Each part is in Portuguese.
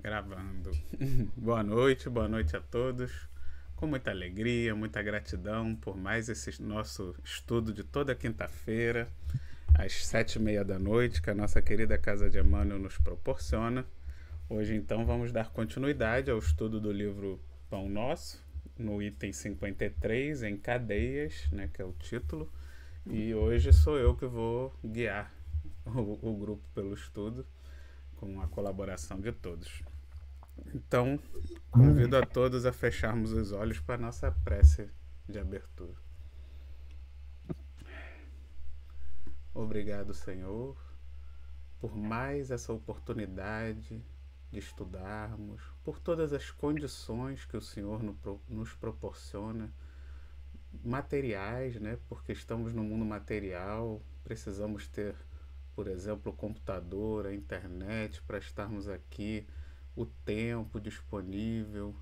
Gravando. Boa noite a todos. Com muita alegria, muita gratidão por mais esse nosso estudo de toda quinta-feira, às 7h30 da noite, que a nossa querida Casa de Emmanuel nos proporciona. Hoje, então, vamos dar continuidade ao estudo do livro Pão Nosso, no item 53, em Cadeias, né, que é o título. E hoje sou eu que vou guiar o grupo pelo estudo, com a colaboração de todos. Então, convido a todos a fecharmos os olhos para a nossa prece de abertura. Obrigado, Senhor, por mais essa oportunidade de estudarmos, por todas as condições que o Senhor nos proporciona, materiais, né? Porque estamos no mundo material, precisamos ter, por exemplo, o computador, a internet para estarmos aqui, o tempo disponível,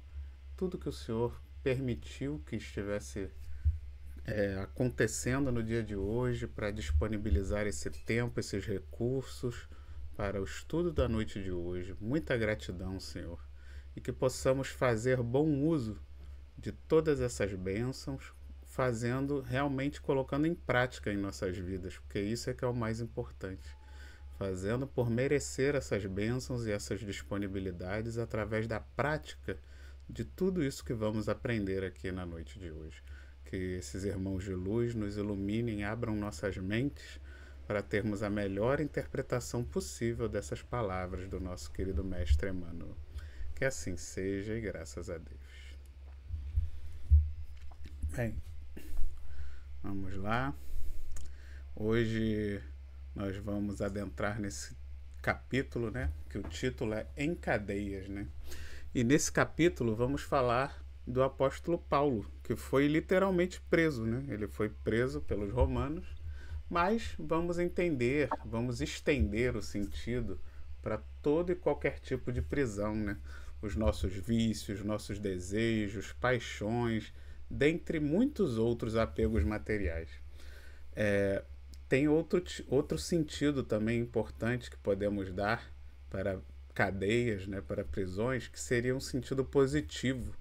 tudo que o Senhor permitiu que estivesse acontecendo no dia de hoje para disponibilizar esse tempo, esses recursos para o estudo da noite de hoje. Muita gratidão, Senhor, e que possamos fazer bom uso de todas essas bênçãos, fazendo, realmente colocando em prática em nossas vidas, porque isso é que é o mais importante. Fazendo por merecer essas bênçãos e essas disponibilidades através da prática de tudo isso que vamos aprender aqui na noite de hoje. Que esses irmãos de luz nos iluminem, abram nossas mentes para termos a melhor interpretação possível dessas palavras do nosso querido Mestre Emmanuel. Que assim seja e graças a Deus. Bem, vamos lá. Hoje nós vamos adentrar nesse capítulo, né? Que o título é Em Cadeias, né? E nesse capítulo vamos falar do apóstolo Paulo, que foi literalmente preso, né? Ele foi preso pelos romanos, mas vamos entender, vamos estender o sentido para todo e qualquer tipo de prisão, né? Os nossos vícios, nossos desejos, paixões, dentre muitos outros apegos materiais. Tem outro sentido também importante que podemos dar para cadeias, né, para prisões, que seria um sentido positivo,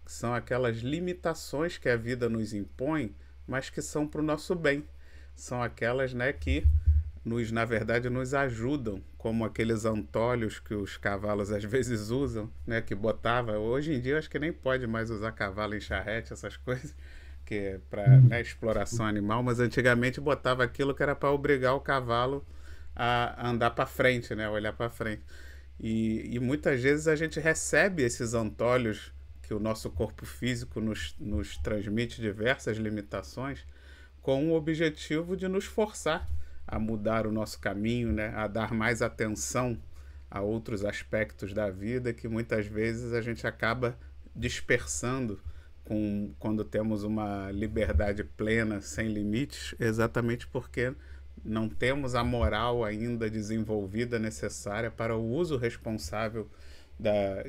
que são aquelas limitações que a vida nos impõe, mas que são para o nosso bem. São aquelas, né, que na verdade nos ajudam, como aqueles antolhos que os cavalos às vezes usam, né, que botava. Hoje em dia eu acho que nem pode mais usar cavalo em charrete, essas coisas, que é para, né, exploração animal, mas antigamente botava aquilo que era para obrigar o cavalo a andar para frente, né, a olhar para frente. E muitas vezes a gente recebe esses antolhos que o nosso corpo físico nos transmite diversas limitações, com o objetivo de nos forçar a mudar o nosso caminho, né, a dar mais atenção a outros aspectos da vida que muitas vezes a gente acaba dispersando quando temos uma liberdade plena, sem limites, exatamente porque não temos a moral ainda desenvolvida necessária para o uso responsável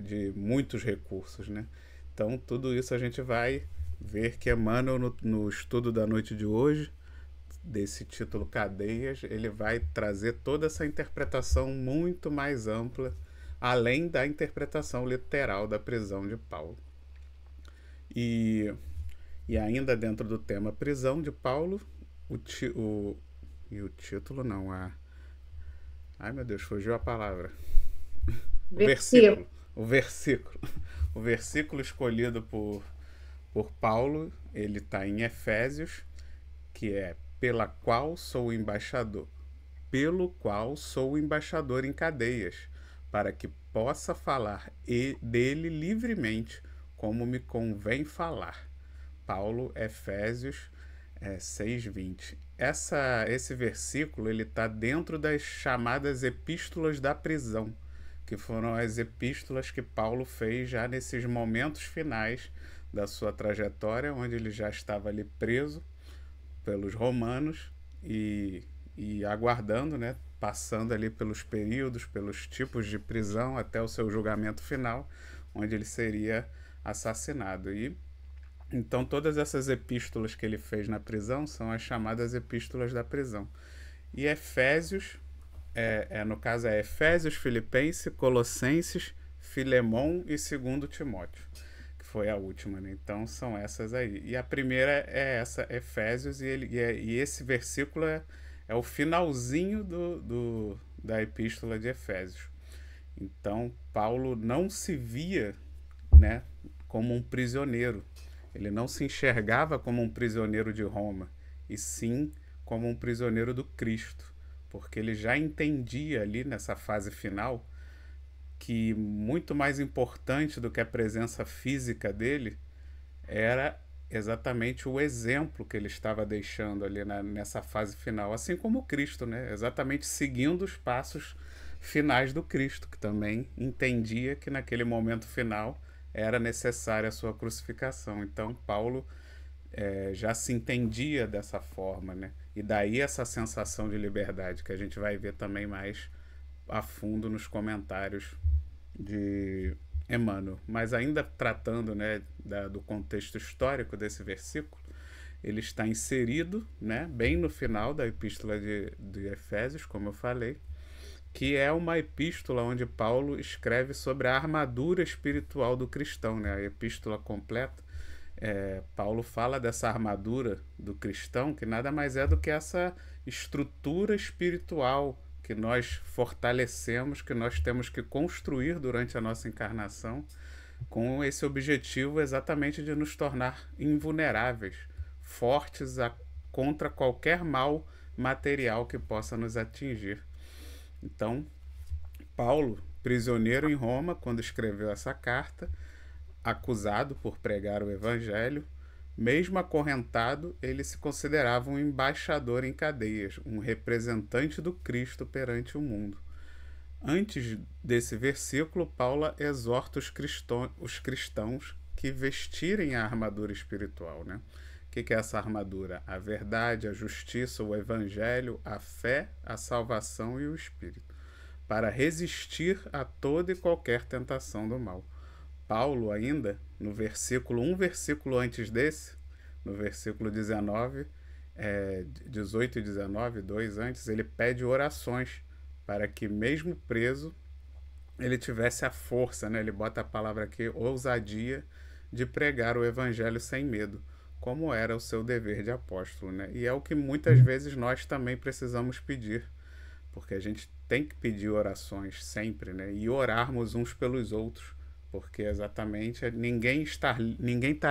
de muitos recursos, né? Então, tudo isso a gente vai ver que Emmanuel, no estudo da noite de hoje, desse título Cadeias, ele vai trazer toda essa interpretação muito mais ampla, além da interpretação literal da prisão de Paulo. E ainda dentro do tema prisão de Paulo, o título não, ai meu Deus, fugiu a palavra. O versículo. O versículo. O versículo escolhido por Paulo, ele está em Efésios, que é pelo qual sou embaixador em cadeias, para que possa falar dele livremente, como me convém falar. Paulo, Efésios 6:20. Esse versículo está dentro das chamadas epístolas da prisão, que foram as epístolas que Paulo fez já nesses momentos finais da sua trajetória, onde ele já estava ali preso pelos romanos e aguardando, né, passando ali pelos períodos, pelos tipos de prisão até o seu julgamento final, onde ele seria assassinado. E então todas essas epístolas que ele fez na prisão são as chamadas epístolas da prisão. E Efésios, no caso é Efésios, Filipenses, Colossenses, Filemon e segundo Timóteo, que foi a última, né? Então são essas aí. E a primeira é essa, Efésios, e esse versículo é o finalzinho da epístola de Efésios. Então Paulo não se via, né, como um prisioneiro. Ele não se enxergava como um prisioneiro de Roma, e sim como um prisioneiro do Cristo, porque ele já entendia ali nessa fase final que muito mais importante do que a presença física dele era exatamente o exemplo que ele estava deixando ali nessa fase final, assim como Cristo, né? Exatamente seguindo os passos finais do Cristo, que também entendia que naquele momento final era necessária a sua crucificação. Então Paulo já se entendia dessa forma, né? E daí essa sensação de liberdade que a gente vai ver também mais a fundo nos comentários de Emmanuel. Mas ainda tratando, né, do contexto histórico desse versículo, ele está inserido, né, bem no final da epístola de Efésios, como eu falei, que é uma epístola onde Paulo escreve sobre a armadura espiritual do cristão, né? A epístola completa, Paulo fala dessa armadura do cristão, que nada mais é do que essa estrutura espiritual que nós fortalecemos, que nós temos que construir durante a nossa encarnação, com esse objetivo exatamente de nos tornar invulneráveis, fortes contra qualquer mal material que possa nos atingir. Então, Paulo, prisioneiro em Roma, quando escreveu essa carta, acusado por pregar o evangelho, mesmo acorrentado, ele se considerava um embaixador em cadeias, um representante do Cristo perante o mundo. Antes desse versículo, Paulo exorta os cristãos que vestirem a armadura espiritual, né? O que é essa armadura? A verdade, a justiça, o evangelho, a fé, a salvação e o espírito, para resistir a toda e qualquer tentação do mal. Paulo ainda, no versículo, um versículo antes desse, no versículo 19, 18 e 19, dois antes, ele pede orações para que, mesmo preso, ele tivesse a força, né? Ele bota a palavra aqui, ousadia, de pregar o evangelho sem medo, como era o seu dever de apóstolo, né? E é o que muitas vezes nós também precisamos pedir, porque a gente tem que pedir orações sempre, né? E orarmos uns pelos outros, porque exatamente ninguém está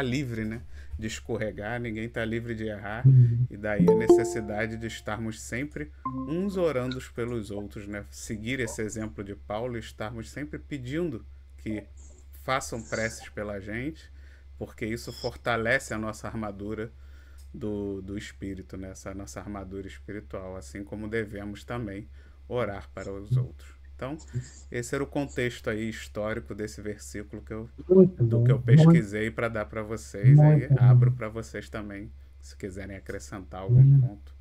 livre, né, de escorregar, ninguém está livre de errar, e daí a necessidade de estarmos sempre uns orando pelos outros, né? Seguir esse exemplo de Paulo e estarmos sempre pedindo que façam preces pela gente, porque isso fortalece a nossa armadura do espírito, né? Essa nossa armadura espiritual, assim como devemos também orar para os outros. Então, esse era o contexto aí histórico desse versículo Muito do que bom, eu pesquisei para dar para vocês. Aí muito bom. abro para vocês também, se quiserem acrescentar algum ponto.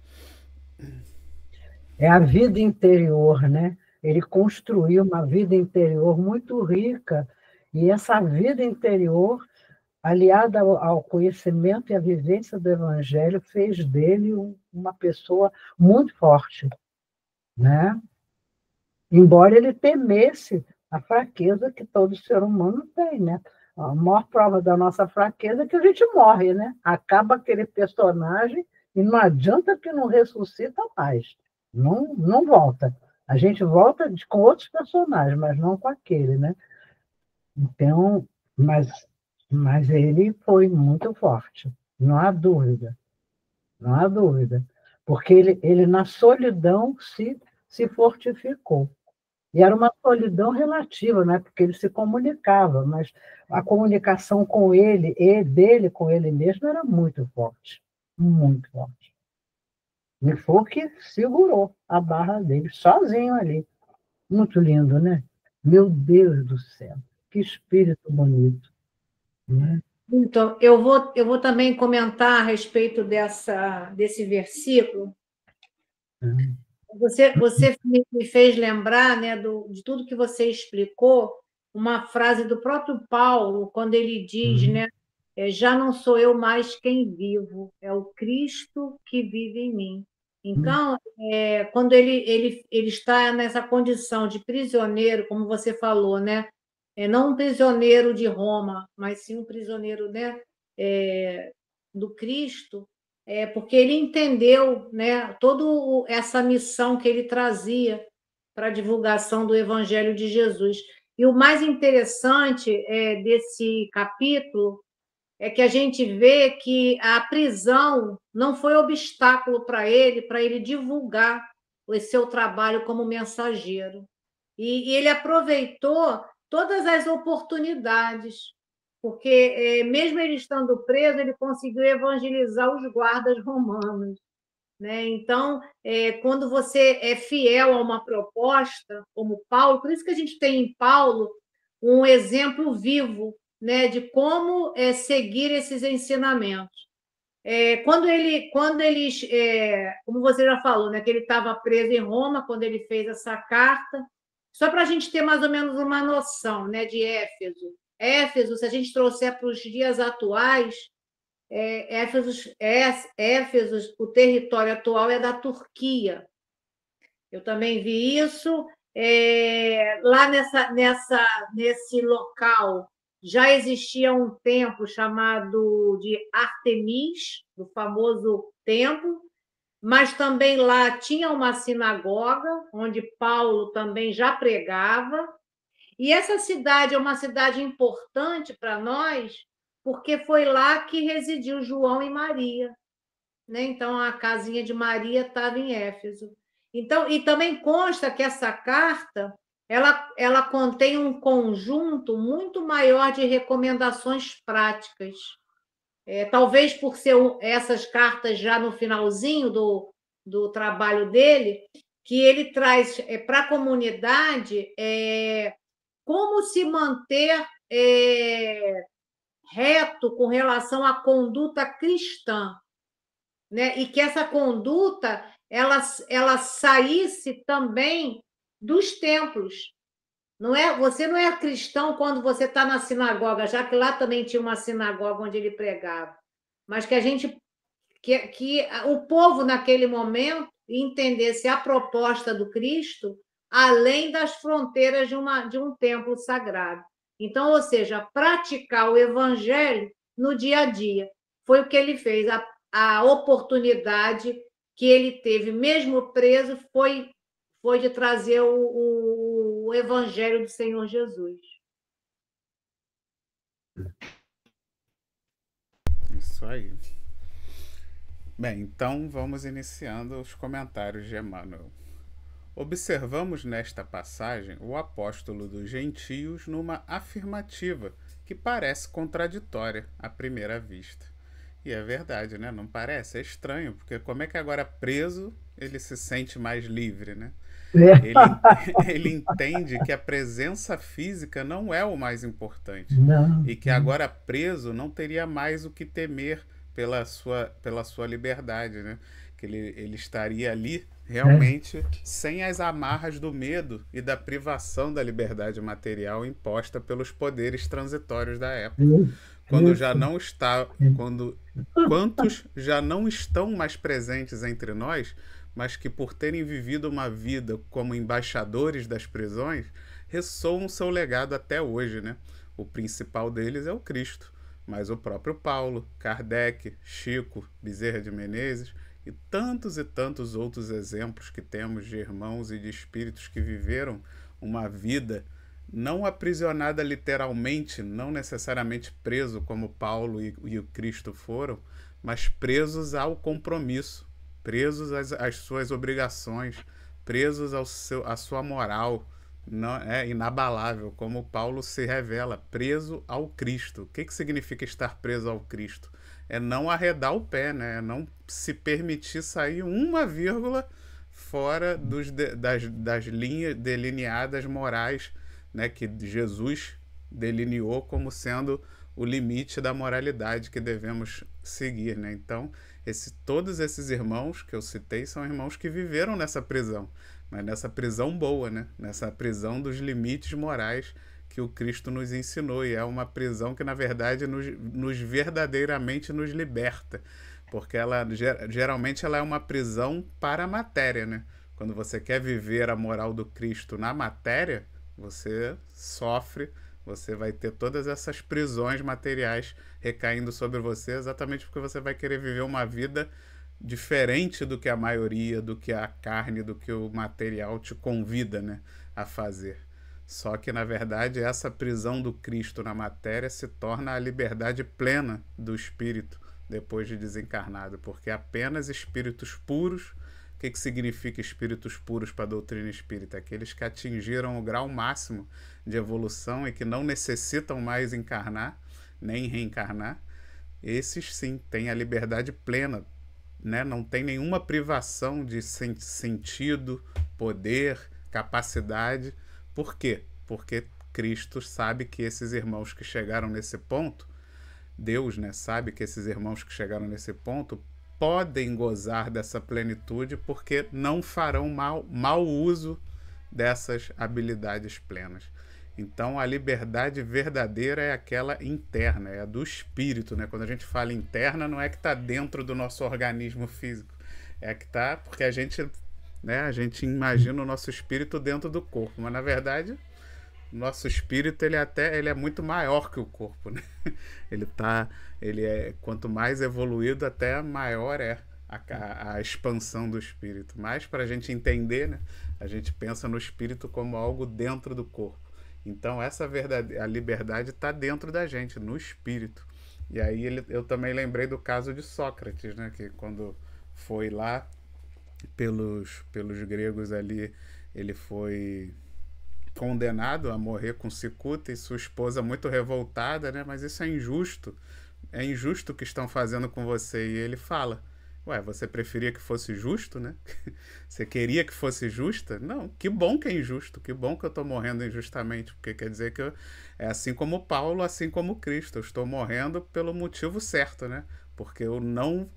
É a vida interior, né? Ele construiu uma vida interior muito rica, e essa vida interior, aliada ao conhecimento e à vivência do Evangelho, fez dele uma pessoa muito forte, né? Embora ele temesse a fraqueza que todo ser humano tem, né? A maior prova da nossa fraqueza é que a gente morre, né? Acaba aquele personagem e não adianta que não ressuscita mais. Não, não volta. A gente volta com outros personagens, mas não com aquele, né? Então, mas, mas ele foi muito forte, não há dúvida, não há dúvida. Porque ele na solidão se fortificou. E era uma solidão relativa, né? Porque ele se comunicava, mas a comunicação com ele e dele com ele mesmo era muito forte, muito forte. E foi o que segurou a barra dele, sozinho ali. Muito lindo, né? Meu Deus do céu, que espírito bonito, né? Então, eu vou também comentar a respeito desse versículo. Você me fez lembrar, né, de tudo que você explicou, uma frase do próprio Paulo, quando ele diz, né, já não sou eu mais quem vivo, é o Cristo que vive em mim. Então, quando ele está nessa condição de prisioneiro, como você falou, né, não um prisioneiro de Roma, mas sim um prisioneiro, né, do Cristo, porque ele entendeu, né, toda essa missão que ele trazia para a divulgação do Evangelho de Jesus. E o mais interessante desse capítulo é que a gente vê que a prisão não foi obstáculo para ele divulgar o seu trabalho como mensageiro. E ele aproveitou todas as oportunidades, porque mesmo ele estando preso, ele conseguiu evangelizar os guardas romanos, né? Então, quando você é fiel a uma proposta, como Paulo, por isso que a gente tem em Paulo um exemplo vivo, né, de como seguir esses ensinamentos. Como você já falou, né, que ele estava preso em Roma quando ele fez essa carta, só para a gente ter mais ou menos uma noção, né, de Éfeso. Éfeso, se a gente trouxer para os dias atuais, Éfeso, o território atual é da Turquia. Eu também vi isso. Lá nesse local já existia um templo chamado de Artemis, o famoso templo, mas também lá tinha uma sinagoga, onde Paulo também já pregava. E essa cidade é uma cidade importante para nós, porque foi lá que residiu João e Maria, né? Então, a casinha de Maria estava em Éfeso. Então, e também consta que essa carta ela contém um conjunto muito maior de recomendações práticas. Talvez por ser essas cartas já no finalzinho do trabalho dele, que ele traz para a comunidade como se manter reto com relação à conduta cristã, né? E que essa conduta ela saísse também dos templos. Você não é cristão quando você está na sinagoga, já que lá também tinha uma sinagoga onde ele pregava, mas que o povo naquele momento entendesse a proposta do Cristo além das fronteiras de um templo sagrado. Então, ou seja, praticar o evangelho no dia a dia. Foi o que ele fez. A oportunidade que ele teve, mesmo preso, foi de trazer o evangelho do Senhor Jesus. Isso aí. Bem, então vamos iniciando os comentários de Emmanuel. Observamos nesta passagem o apóstolo dos gentios numa afirmativa que parece contraditória à primeira vista. E é verdade, né? Não parece? É estranho, porque como é que agora preso ele se sente mais livre, né? Ele entende que a presença física não é o mais importante. Não. E que agora preso não teria mais o que temer pela sua liberdade, né? Que ele estaria ali realmente sem as amarras do medo e da privação da liberdade material imposta pelos poderes transitórios da época. Quando já não está, quantos já não estão mais presentes entre nós, mas que por terem vivido uma vida como embaixadores das prisões, ressoam seu legado até hoje, né? O principal deles é o Cristo, mas o próprio Paulo, Kardec, Chico, Bezerra de Menezes e tantos outros exemplos que temos de irmãos e de espíritos que viveram uma vida não aprisionada literalmente, não necessariamente preso como Paulo e o Cristo foram, mas presos ao compromisso, presos às suas obrigações, presos à sua moral, não é inabalável, como Paulo se revela, preso ao Cristo. O que significa estar preso ao Cristo? É não arredar o pé, né? É não se permitir sair uma vírgula fora das linhas delineadas morais, né, que Jesus delineou como sendo o limite da moralidade que devemos seguir, né? Então, todos esses irmãos que eu citei são irmãos que viveram nessa prisão, mas nessa prisão boa, né? Nessa prisão dos limites morais que o Cristo nos ensinou, e é uma prisão que, na verdade, nos verdadeiramente nos liberta, porque geralmente ela é uma prisão para a matéria, né? Quando você quer viver a moral do Cristo na matéria, você sofre Você vai ter todas essas prisões materiais recaindo sobre você, exatamente porque você vai querer viver uma vida diferente do que a maioria, do que a carne, do que o material te convida, né, a fazer. Só que, na verdade, essa prisão do Cristo na matéria se torna a liberdade plena do espírito depois de desencarnado, porque apenas espíritos puros. O que significa espíritos puros para a doutrina espírita? Aqueles que atingiram o grau máximo de evolução e que não necessitam mais encarnar, nem reencarnar. Esses sim têm a liberdade plena, né? Não tem nenhuma privação de sentido, poder, capacidade. Por quê? Porque Cristo sabe que esses irmãos que chegaram nesse ponto, Deus, né, sabe que esses irmãos que chegaram nesse ponto podem gozar dessa plenitude porque não farão mau uso dessas habilidades plenas. Então, a liberdade verdadeira é aquela interna, é a do espírito, né? Quando a gente fala interna, não é que está dentro do nosso organismo físico, é que está porque a gente imagina o nosso espírito dentro do corpo, mas na verdade nosso espírito ele é muito maior que o corpo, né? Quanto mais evoluído, até maior é a expansão do espírito. Mas para a gente entender, né, a gente pensa no espírito como algo dentro do corpo. Então a liberdade está dentro da gente, no espírito. E aí eu também lembrei do caso de Sócrates, né, que quando foi lá pelos gregos ali, ele foi condenado a morrer com cicuta e sua esposa muito revoltada, né? Mas isso é injusto. É injusto o que estão fazendo com você. E ele fala, ué, você preferia que fosse justo, né? Você queria que fosse justa? Não, que bom que é injusto, que bom que eu estou morrendo injustamente, porque quer dizer que é assim como Paulo, assim como Cristo, eu estou morrendo pelo motivo certo, né? Porque eu não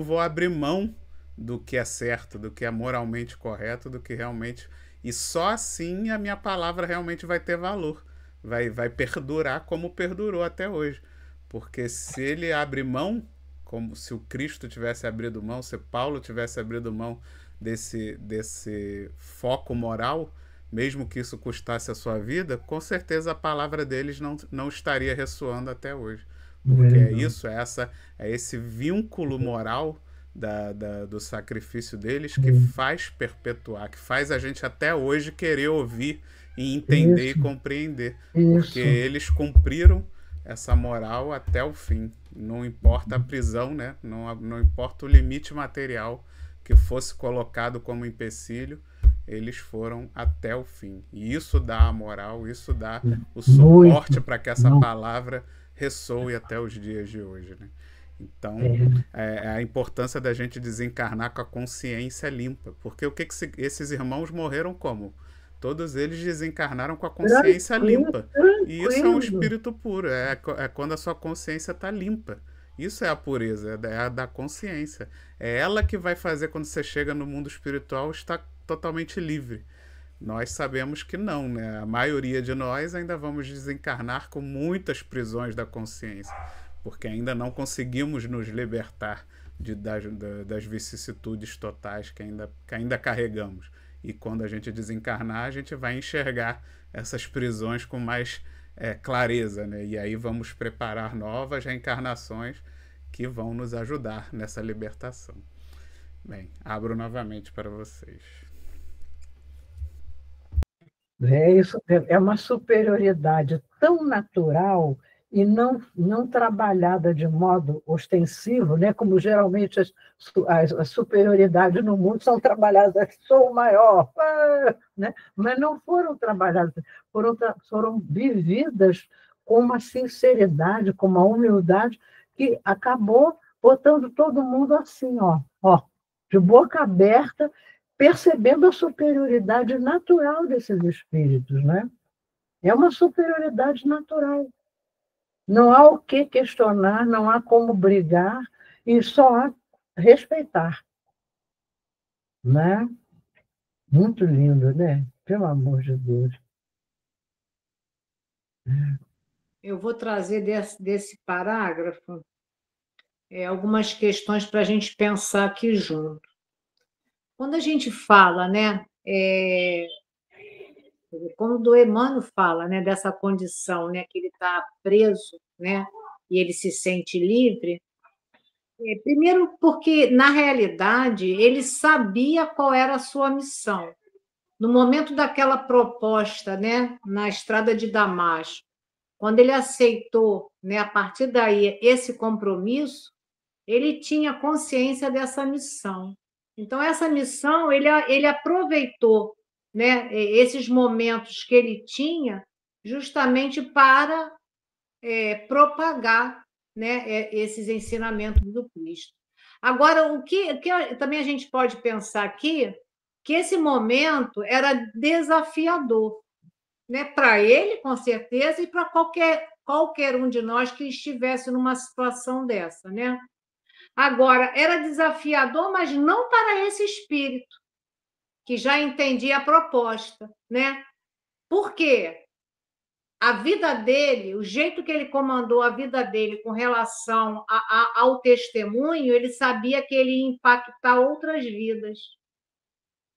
vou abrir mão do que é certo, do que é moralmente correto, do que realmente... E só assim a minha palavra realmente vai ter valor, vai perdurar como perdurou até hoje. Porque se ele abre mão, como se o Cristo tivesse abrido mão, se Paulo tivesse abrido mão desse foco moral, mesmo que isso custasse a sua vida, com certeza a palavra deles não estaria ressoando até hoje. Porque é esse vínculo moral do sacrifício deles que faz perpetuar, que faz a gente até hoje querer ouvir e entender e compreender. Porque eles cumpriram essa moral até o fim. Não importa a prisão, né? Não importa o limite material que fosse colocado como empecilho, eles foram até o fim. E isso dá a moral, isso dá o suporte para que essa palavra ressoe até os dias de hoje, né? Então, a importância da gente desencarnar com a consciência limpa. Porque esses irmãos morreram como? Todos eles desencarnaram com a consciência limpa. E isso é um espírito puro. É quando a sua consciência está limpa. Isso é a pureza, é a da consciência. É ela que vai fazer quando você chega no mundo espiritual estar totalmente livre. Nós sabemos que não, né? A maioria de nós ainda vamos desencarnar com muitas prisões da consciência, porque ainda não conseguimos nos libertar das vicissitudes totais que ainda carregamos. E quando a gente desencarnar, a gente vai enxergar essas prisões com mais clareza, né? E aí vamos preparar novas reencarnações que vão nos ajudar nessa libertação. Bem, abro novamente para vocês. Isso é uma superioridade tão natural e não trabalhada de modo ostensivo, né? Como geralmente as superioridades no mundo são trabalhadas, sou o maior, né? Mas não foram trabalhadas, foram vividas com uma sinceridade, com uma humildade, que acabou botando todo mundo assim, ó, de boca aberta, percebendo a superioridade natural desses espíritos, né? É uma superioridade natural. Não há o que questionar, não há como brigar, e só há respeitar. Né? Muito lindo, né? Pelo amor de Deus. Eu vou trazer desse parágrafo algumas questões para a gente pensar aqui junto. Quando a gente fala, né, Quando o Emmanuel fala, né, dessa condição, né, que ele está preso, né, e ele se sente livre, primeiro porque, na realidade, ele sabia qual era a sua missão. No momento daquela proposta, né, na estrada de Damasco, quando ele aceitou, né, a partir daí, esse compromisso, ele tinha consciência dessa missão. Então, essa missão, ele aproveitou, né, esses momentos que ele tinha justamente para propagar, né, esses ensinamentos do Cristo. Agora, o que também a gente pode pensar aqui, que esse momento era desafiador, né, para ele, com certeza, e para qualquer um de nós que estivesse numa situação dessa, né? Agora, era desafiador, mas não para esse espírito, que já entendia a proposta, né? Por quê? A vida dele, o jeito que ele comandou a vida dele com relação ao testemunho, ele sabia que ele ia impactar outras vidas,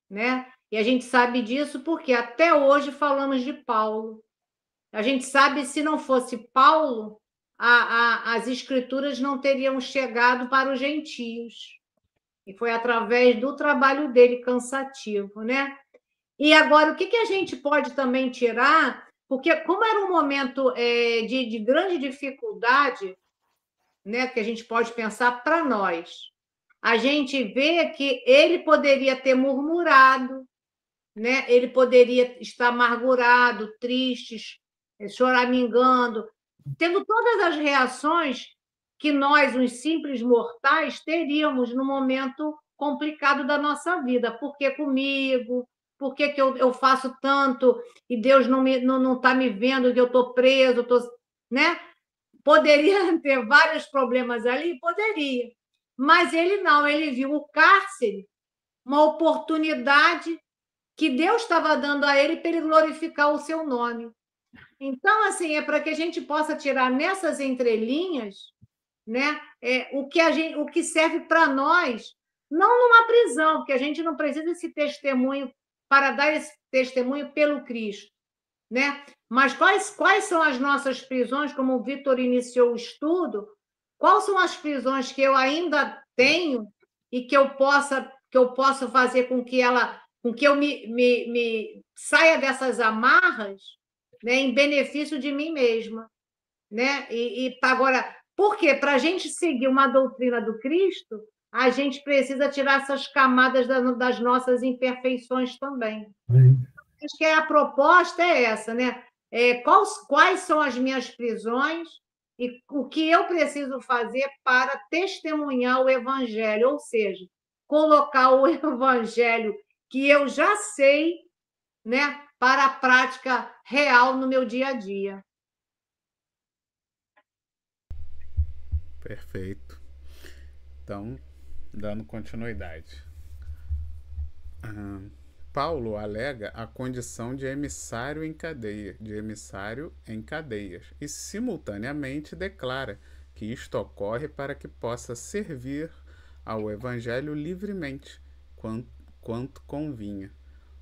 né? E a gente sabe disso porque até hoje falamos de Paulo. A gente sabe, se não fosse Paulo, as escrituras não teriam chegado para os gentios. E foi através do trabalho dele cansativo, né? E agora, o que a gente pode também tirar? Porque, como era um momento de grande dificuldade, né, que a gente pode pensar para nós, a gente vê que ele poderia ter murmurado, né? Ele poderia estar amargurado, triste, choramingando, tendo todas as reações que nós, os simples mortais, teríamos no momento complicado da nossa vida. Por que comigo? Por que eu faço tanto e Deus não está me vendo, que eu estou preso, né? Poderia ter vários problemas ali? Poderia. Mas ele não, ele viu o cárcere, uma oportunidade que Deus estava dando a ele para ele glorificar o seu nome. Então, assim, é para que a gente possa tirar nessas entrelinhas, né, o que serve para nós, não numa prisão, porque a gente não precisa desse testemunho para dar esse testemunho pelo Cristo, né? Mas quais são as nossas prisões, como o Vitor iniciou o estudo, quais são as prisões que eu ainda tenho e que eu possa fazer com que eu me saia dessas amarras, né, em benefício de mim mesma, né? E agora, por quê? Para a gente seguir uma doutrina do Cristo, a gente precisa tirar essas camadas das nossas imperfeições também. Acho que a proposta é essa, né? Quais são as minhas prisões e o que eu preciso fazer para testemunhar o Evangelho, ou seja, colocar o Evangelho que eu já sei, né, para a prática real no meu dia a dia. Perfeito. Então, dando continuidade. Paulo alega a condição de emissário em cadeias, e simultaneamente declara que isto ocorre para que possa servir ao Evangelho livremente, quanto convinha.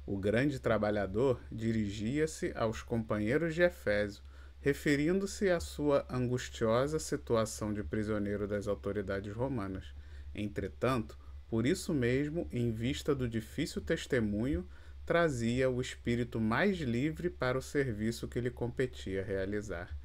O grande trabalhador dirigia-se aos companheiros de Efésio, referindo-se à sua angustiosa situação de prisioneiro das autoridades romanas. Entretanto, por isso mesmo, em vista do difícil testemunho, trazia o espírito mais livre para o serviço que lhe competia realizar.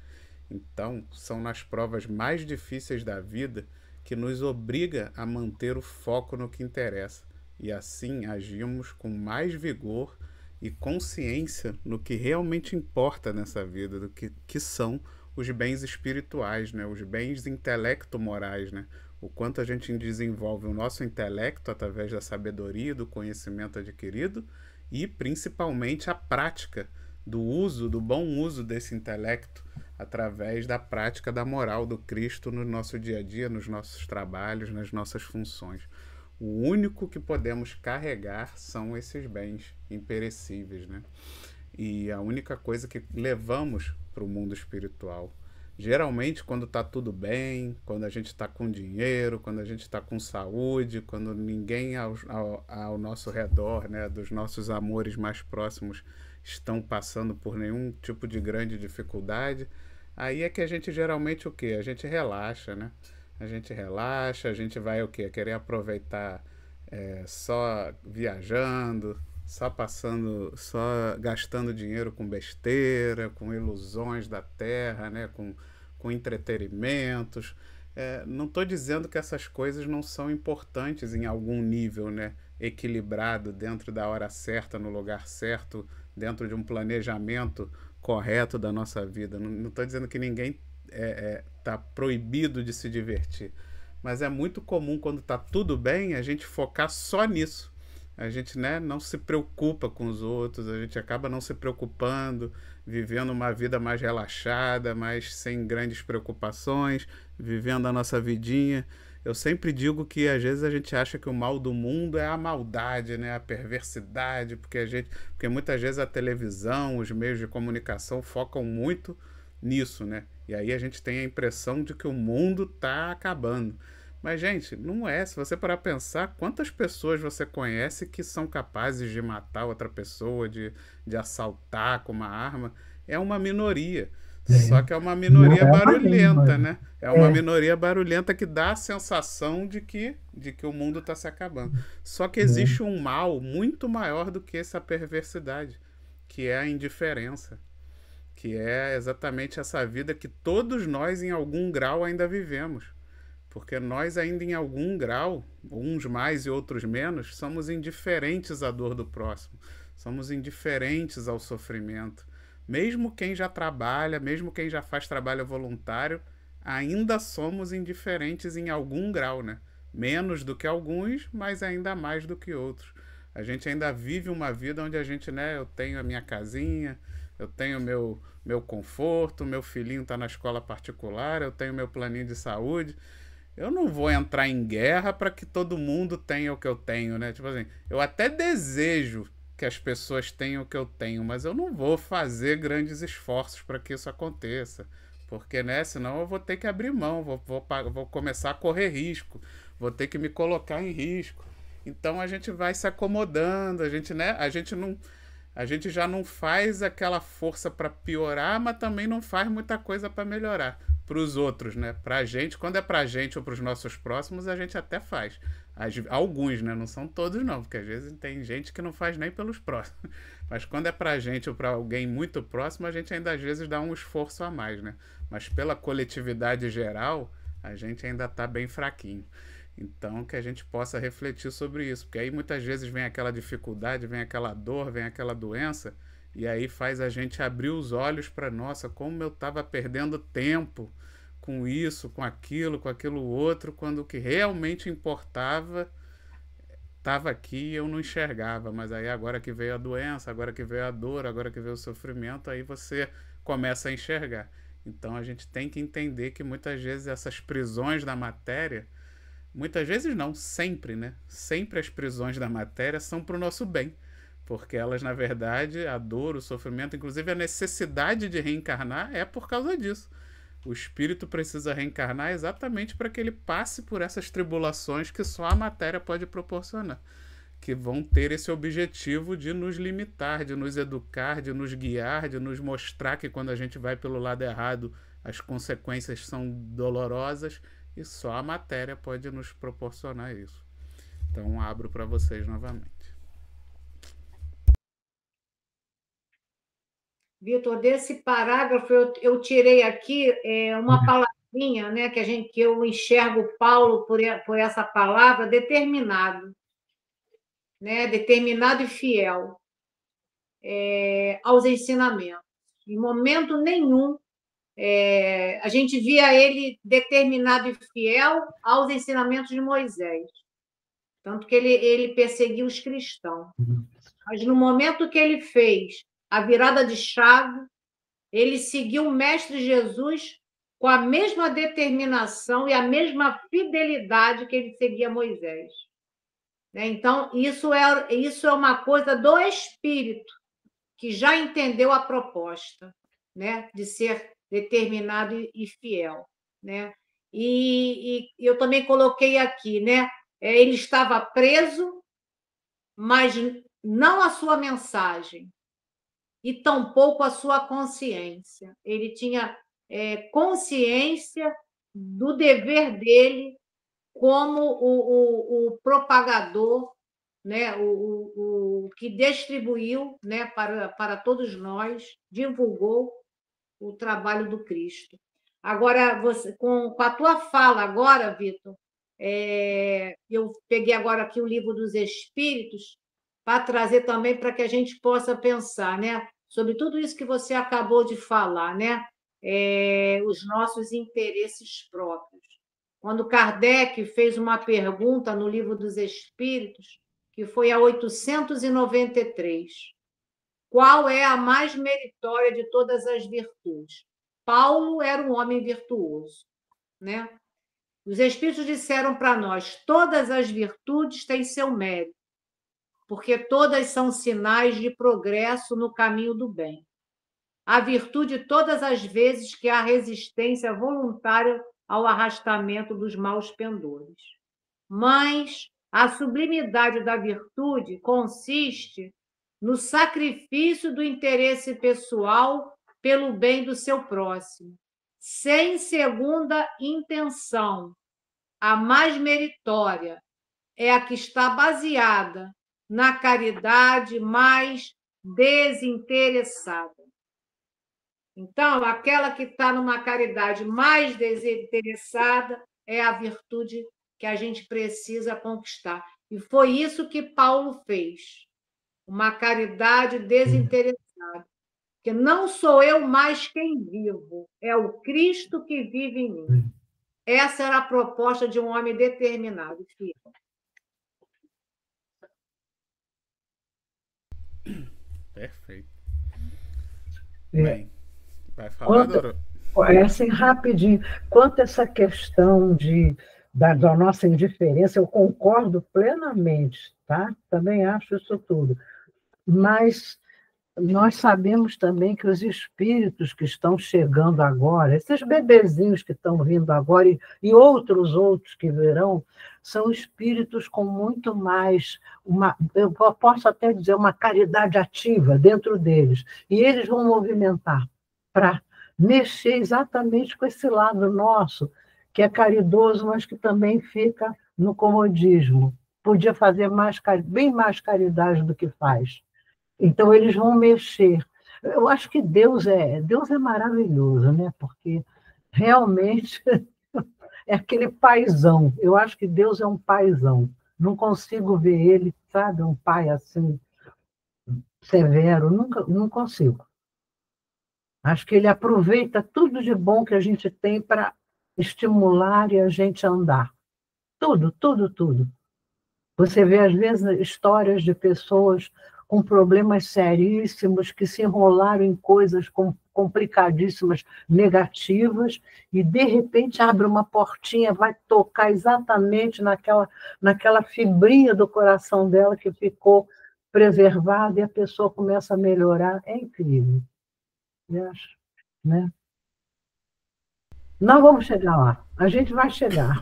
Então, são nas provas mais difíceis da vida que nos obriga a manter o foco no que interessa, e assim agimos com mais vigor e consciência no que realmente importa nessa vida, do que são os bens espirituais, né? Os bens intelecto-morais, né? O quanto a gente desenvolve o nosso intelecto através da sabedoria, do conhecimento adquirido e, principalmente, a prática do bom uso desse intelecto através da prática da moral do Cristo no nosso dia a dia, nos nossos trabalhos, nas nossas funções. O único que podemos carregar são esses bens imperecíveis, né? E a única coisa que levamos para o mundo espiritual. Geralmente, quando está tudo bem, quando a gente está com dinheiro, quando a gente está com saúde, quando ninguém ao nosso redor, né, dos nossos amores mais próximos, estão passando por nenhum tipo de grande dificuldade. Aí é que a gente geralmente o quê? A gente relaxa, né? A gente relaxa, a gente vai o quê? Querer aproveitar só viajando, só passando, só gastando dinheiro com besteira, com ilusões da terra, né? Com entretenimentos. Não estou dizendo que essas coisas não são importantes em algum nível, né? Equilibrado, dentro da hora certa, no lugar certo, dentro de um planejamento correto da nossa vida. Não estou dizendo que ninguém está proibido de se divertir, mas é muito comum, quando está tudo bem, a gente focar só nisso. A gente, né, não se preocupa com os outros, a gente acaba não se preocupando, vivendo uma vida mais relaxada, mais sem grandes preocupações, vivendo a nossa vidinha. Eu sempre digo que às vezes a gente acha que o mal do mundo é a maldade, né, a perversidade, porque muitas vezes a televisão, os meios de comunicação focam muito nisso, né? E aí a gente tem a impressão de que o mundo está acabando. Mas, gente, não é. Se você parar a pensar, quantas pessoas você conhece que são capazes de matar outra pessoa, de assaltar com uma arma? É uma minoria. Só que é uma Não minoria é uma barulhenta, minoria. né? É uma minoria barulhenta que dá a sensação de que o mundo está se acabando. Só que existe um mal muito maior do que essa perversidade, que é a indiferença, que é exatamente essa vida que todos nós, em algum grau, ainda vivemos. Porque nós ainda, em algum grau, uns mais e outros menos, somos indiferentes à dor do próximo, somos indiferentes ao sofrimento. Mesmo quem já trabalha, mesmo quem já faz trabalho voluntário, ainda somos indiferentes em algum grau, né? Menos do que alguns, mas ainda mais do que outros. A gente ainda vive uma vida onde a gente, né, eu tenho a minha casinha, eu tenho meu conforto, meu filhinho está na escola particular, eu tenho meu planinho de saúde. Eu não vou entrar em guerra para que todo mundo tenha o que eu tenho, né? Tipo assim, eu até desejo que as pessoas tenham o que eu tenho, mas eu não vou fazer grandes esforços para que isso aconteça. Porque, né, senão eu vou ter que abrir mão, vou começar a correr risco, vou ter que me colocar em risco. Então a gente vai se acomodando, a gente, né, a gente já não faz aquela força para piorar, mas também não faz muita coisa para melhorar. Para os outros, né? Para a gente, quando é para a gente ou para os nossos próximos, a gente até faz. Alguns, né? Não são todos, não, porque às vezes tem gente que não faz nem pelos próximos. Mas quando é para a gente ou para alguém muito próximo, a gente ainda às vezes dá um esforço a mais, né? Mas pela coletividade geral, a gente ainda está bem fraquinho. Então, que a gente possa refletir sobre isso, porque aí muitas vezes vem aquela dificuldade, vem aquela dor, vem aquela doença, e aí faz a gente abrir os olhos para, nossa, como eu estava perdendo tempo com isso, com aquilo outro, quando o que realmente importava estava aqui e eu não enxergava. Mas aí agora que veio a doença, agora que veio a dor, agora que veio o sofrimento, aí você começa a enxergar. Então a gente tem que entender que muitas vezes essas prisões da matéria, muitas vezes não, sempre, né? Sempre as prisões da matéria são para o nosso bem. Porque elas, na verdade, a dor, o sofrimento, inclusive a necessidade de reencarnar é por causa disso. O espírito precisa reencarnar exatamente para que ele passe por essas tribulações que só a matéria pode proporcionar, que vão ter esse objetivo de nos limitar, de nos educar, de nos guiar, de nos mostrar que quando a gente vai pelo lado errado, as consequências são dolorosas, e só a matéria pode nos proporcionar isso. Então, abro para vocês novamente. Vitor, desse parágrafo eu tirei aqui uma palavrinha, né, que eu enxergo Paulo por essa palavra, determinado, né, determinado e fiel aos ensinamentos. Em momento nenhum a gente via ele determinado e fiel aos ensinamentos de Moisés, tanto que ele perseguiu os cristãos. Mas no momento que ele fez a virada de chave, ele seguiu o Mestre Jesus com a mesma determinação e a mesma fidelidade que ele seguia Moisés. Então, isso é uma coisa do Espírito, que já entendeu a proposta, né, de ser determinado e fiel. Né? E eu também coloquei aqui, né, ele estava preso, mas não a sua mensagem, e tampouco a sua consciência. Ele tinha consciência do dever dele como o propagador, né, o que distribuiu, né, para todos nós, divulgou o trabalho do Cristo. Agora, você, com a tua fala agora, Vitor, eu peguei agora aqui o Livro dos Espíritos para trazer também para que a gente possa pensar, né, sobre tudo isso que você acabou de falar, né, os nossos interesses próprios. Quando Kardec fez uma pergunta no Livro dos Espíritos, que foi a 893, qual é a mais meritória de todas as virtudes? Paulo era um homem virtuoso, né? Os Espíritos disseram para nós: todas as virtudes têm seu mérito, porque todas são sinais de progresso no caminho do bem. A virtude, todas as vezes que há resistência voluntária ao arrastamento dos maus pendores. Mas a sublimidade da virtude consiste no sacrifício do interesse pessoal pelo bem do seu próximo, sem segunda intenção. A mais meritória é a que está baseada na caridade mais desinteressada. Então, aquela que está numa caridade mais desinteressada é a virtude que a gente precisa conquistar. E foi isso que Paulo fez, uma caridade desinteressada. Porque não sou eu mais quem vivo, é o Cristo que vive em mim. Essa era a proposta de um homem determinado, filho. Perfeito. Bem, vai falar, Quanto, Doro? assim, rapidinho, quanto a essa questão da nossa indiferença, eu concordo plenamente, tá? Também acho isso tudo. Mas nós sabemos também que os espíritos que estão chegando agora, esses bebezinhos que estão vindo agora e outros que virão, são espíritos com muito mais, eu posso até dizer, uma caridade ativa dentro deles. E eles vão movimentar para mexer exatamente com esse lado nosso, que é caridoso, mas que também fica no comodismo. Podia fazer bem mais caridade do que faz. Então, eles vão mexer. Eu acho que Deus é maravilhoso, né? Porque realmente é aquele paizão. Eu acho que Deus é um paizão. Não consigo ver ele, sabe, um pai assim, severo. Nunca, não consigo. Acho que ele aproveita tudo de bom que a gente tem para estimular e a gente andar. Tudo, tudo, tudo. Você vê, às vezes, histórias de pessoas com problemas seríssimos, que se enrolaram em coisas complicadíssimas, negativas, e, de repente, abre uma portinha, vai tocar exatamente naquela fibrinha do coração dela que ficou preservada, e a pessoa começa a melhorar. É incrível. Né? Nós vamos chegar lá, a gente vai chegar.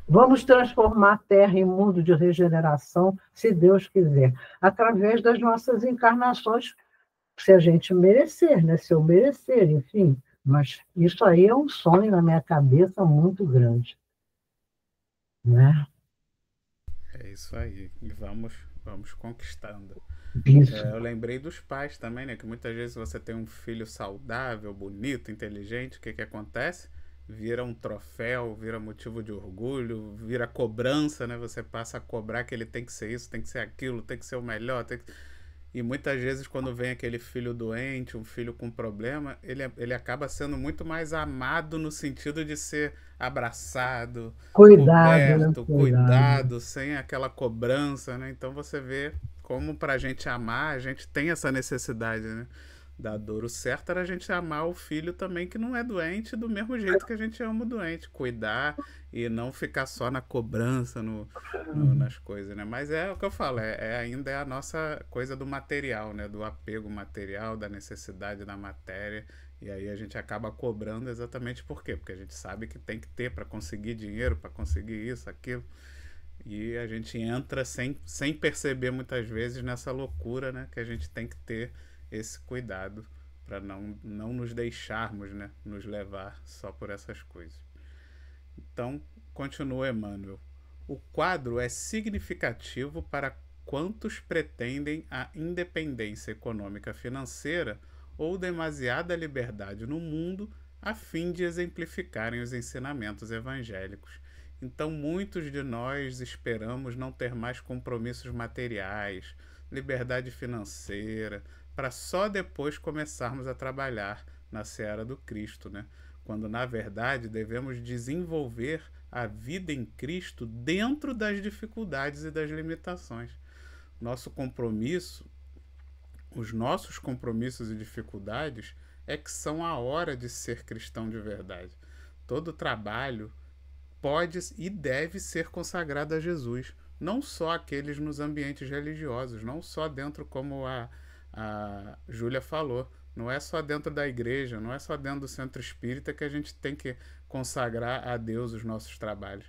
Vamos transformar a Terra em mundo de regeneração, se Deus quiser, através das nossas encarnações, se a gente merecer, né? Se eu merecer, enfim. Mas isso aí é um sonho na minha cabeça muito grande. Né? É isso aí. E vamos conquistando. Isso. Eu lembrei dos pais também, né? Que muitas vezes você tem um filho saudável, bonito, inteligente, o que acontece? Vira um troféu, vira motivo de orgulho, vira cobrança, né? Você passa a cobrar que ele tem que ser isso, tem que ser aquilo, tem que ser o melhor. E muitas vezes, quando vem aquele filho doente, um filho com problema, ele acaba sendo muito mais amado no sentido de ser abraçado, Cuidado, né? coberto, cuidado, sem aquela cobrança, né? Então você vê como pra gente amar, a gente tem essa necessidade, né? Da dor. O certo era a gente amar o filho também que não é doente do mesmo jeito que a gente ama o doente. Cuidar e não ficar só na cobrança, nas coisas, né? Mas é o que eu falo, ainda é a nossa coisa do material, né? Do apego material, da necessidade da matéria. E aí a gente acaba cobrando exatamente por quê? Porque a gente sabe que tem que ter para conseguir dinheiro, para conseguir isso, aquilo. E a gente entra sem perceber muitas vezes nessa loucura, né? Que a gente tem que ter esse cuidado para não nos deixarmos, né, nos levar só por essas coisas. Então, continua Emmanuel. O quadro é significativo para quantos pretendem a independência econômica financeira ou demasiada liberdade no mundo a fim de exemplificarem os ensinamentos evangélicos. Então, muitos de nós esperamos não ter mais compromissos materiais, liberdade financeira, para só depois começarmos a trabalhar na seara do Cristo, né? Quando, na verdade, devemos desenvolver a vida em Cristo dentro das dificuldades e das limitações. Nosso compromisso, os nossos compromissos e dificuldades é que são a hora de ser cristão de verdade. Todo trabalho pode e deve ser consagrado a Jesus, não só aqueles nos ambientes religiosos, não só dentro, como a Júlia falou, não é só dentro da igreja, não é só dentro do centro espírita que a gente tem que consagrar a Deus os nossos trabalhos.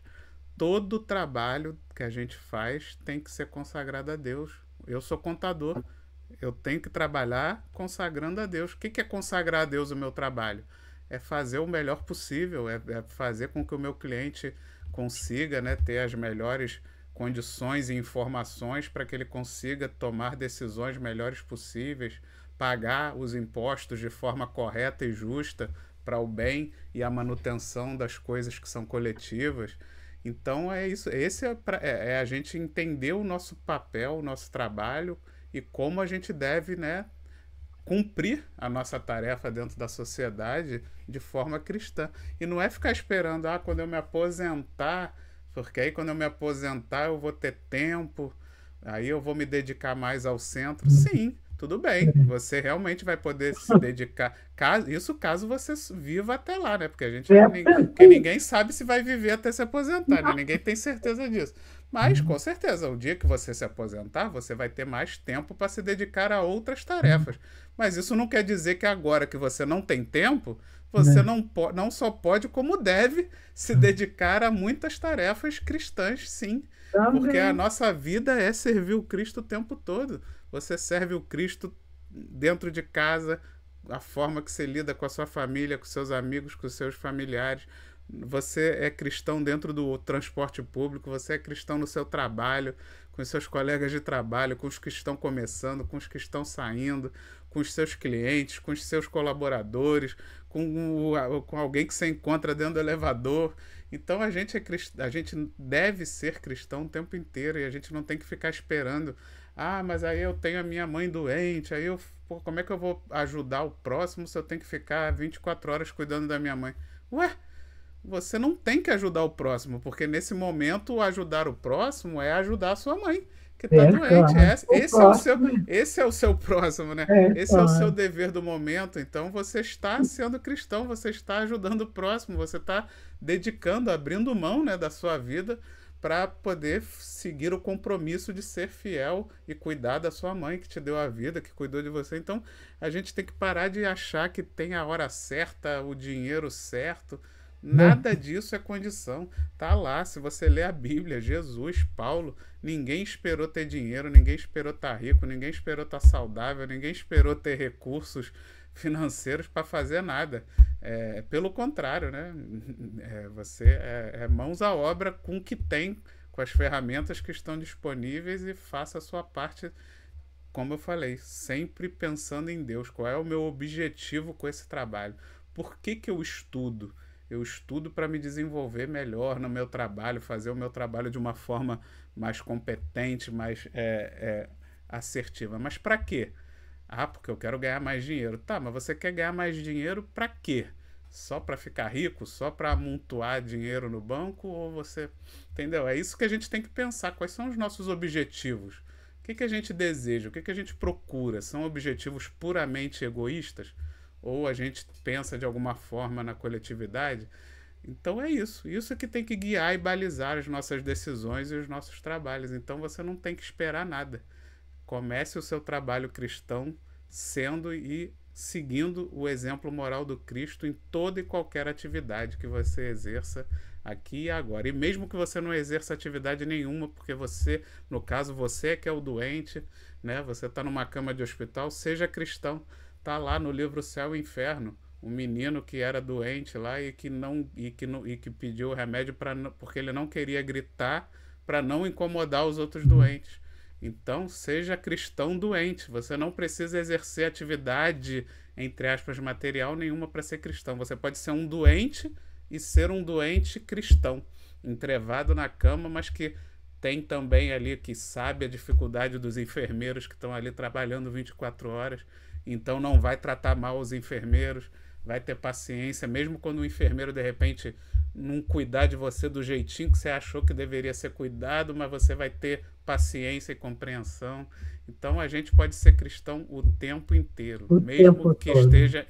Todo trabalho que a gente faz tem que ser consagrado a Deus. Eu sou contador, eu tenho que trabalhar consagrando a Deus. O que é consagrar a Deus o meu trabalho? É fazer o melhor possível, é fazer com que o meu cliente consiga, né, ter as melhores condições e informações para que ele consiga tomar decisões melhores possíveis, pagar os impostos de forma correta e justa para o bem e a manutenção das coisas que são coletivas. Então é isso, esse é a gente entender o nosso papel, o nosso trabalho e como a gente deve, né, cumprir a nossa tarefa dentro da sociedade de forma cristã. E não é ficar esperando, quando eu me aposentar, porque aí quando eu me aposentar eu vou ter tempo, aí eu vou me dedicar mais ao centro. Sim, tudo bem, você realmente vai poder se dedicar, caso você viva até lá, né? Porque porque ninguém sabe se vai viver até se aposentar, né? Ninguém tem certeza disso. Mas, com certeza, o dia que você se aposentar, você vai ter mais tempo para se dedicar a outras tarefas. Mas isso não quer dizer que agora que você não tem tempo, você não só pode, como deve se dedicar a muitas tarefas cristãs, sim. Porque a nossa vida é servir o Cristo o tempo todo. Você serve o Cristo dentro de casa, a forma que você lida com a sua família, com seus amigos, com os seus familiares. Você é cristão dentro do transporte público, você é cristão no seu trabalho, com os seus colegas de trabalho, com os que estão começando, com os que estão saindo, com os seus clientes, com os seus colaboradores, com alguém que você encontra dentro do elevador. Então a gente deve ser cristão o tempo inteiro e a gente não tem que ficar esperando. Mas aí eu tenho a minha mãe doente, aí como é que eu vou ajudar o próximo se eu tenho que ficar 24 horas cuidando da minha mãe? Você não tem que ajudar o próximo, porque nesse momento ajudar o próximo é ajudar a sua mãe, que está doente. Claro. Esse é o seu próximo, né? Esse é o seu dever do momento. Então você está sendo cristão, você está ajudando o próximo, você está dedicando, abrindo mão, né, da sua vida para poder seguir o compromisso de ser fiel e cuidar da sua mãe que te deu a vida, que cuidou de você. Então a gente tem que parar de achar que tem a hora certa, o dinheiro certo. Nada disso é condição. Tá lá, se você ler a Bíblia, Jesus, Paulo, ninguém esperou ter dinheiro, ninguém esperou estar rico, ninguém esperou estar saudável, ninguém esperou ter recursos financeiros para fazer nada. Pelo contrário, né? Você é mãos à obra com o que tem, com as ferramentas que estão disponíveis e faça a sua parte, como eu falei, sempre pensando em Deus. Qual é o meu objetivo com esse trabalho? Por que eu estudo? Eu estudo para me desenvolver melhor no meu trabalho, fazer o meu trabalho de uma forma mais competente, mais assertiva. Mas para quê? Porque eu quero ganhar mais dinheiro. Tá, mas você quer ganhar mais dinheiro para quê? Só para ficar rico? Só para amontoar dinheiro no banco? Ou você... Entendeu? É isso que a gente tem que pensar. Quais são os nossos objetivos? O que a gente deseja? O que a gente procura? São objetivos puramente egoístas? Ou a gente pensa de alguma forma na coletividade? Então é isso. Isso que tem que guiar e balizar as nossas decisões e os nossos trabalhos. Então você não tem que esperar nada. Comece o seu trabalho cristão sendo e seguindo o exemplo moral do Cristo em toda e qualquer atividade que você exerça aqui e agora. E mesmo que você não exerça atividade nenhuma, porque você, no caso, você é que é o doente, né? Você está numa cama de hospital, seja cristão. Tá lá no livro Céu e Inferno, um menino que era doente lá e que pediu o remédio porque ele não queria gritar para não incomodar os outros doentes. Então, seja cristão doente. Você não precisa exercer atividade, entre aspas, material nenhuma para ser cristão. Você pode ser um doente e ser um doente cristão, entrevado na cama, mas que tem também ali, que sabe a dificuldade dos enfermeiros que estão ali trabalhando 24 horas, então não vai tratar mal os enfermeiros, vai ter paciência, mesmo quando o enfermeiro, de repente, não cuidar de você do jeitinho que você achou que deveria ser cuidado, mas você vai ter paciência e compreensão. Então a gente pode ser cristão o tempo inteiro, O mesmo tempo que todo. esteja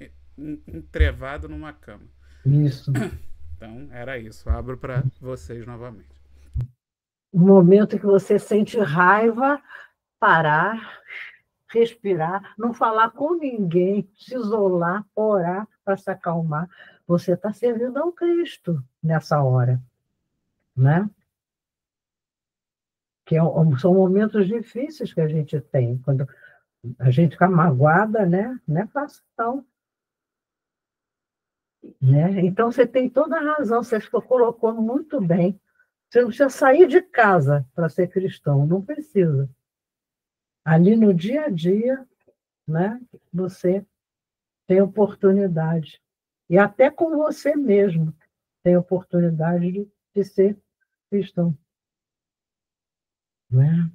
entrevado numa cama. Isso. Então era isso. Abro para vocês novamente. O momento que você sente raiva, parar, respirar, não falar com ninguém, se isolar, orar para se acalmar. Você está servindo ao Cristo nessa hora, né? São momentos difíceis que a gente tem, quando a gente fica magoada, né? Não é fácil, não. Né? Então, você tem toda a razão, você colocou muito bem. Você não precisa sair de casa para ser cristão, não precisa. Ali no dia a dia, né, você tem oportunidade. E até com você mesmo tem oportunidade de ser cristão. Né?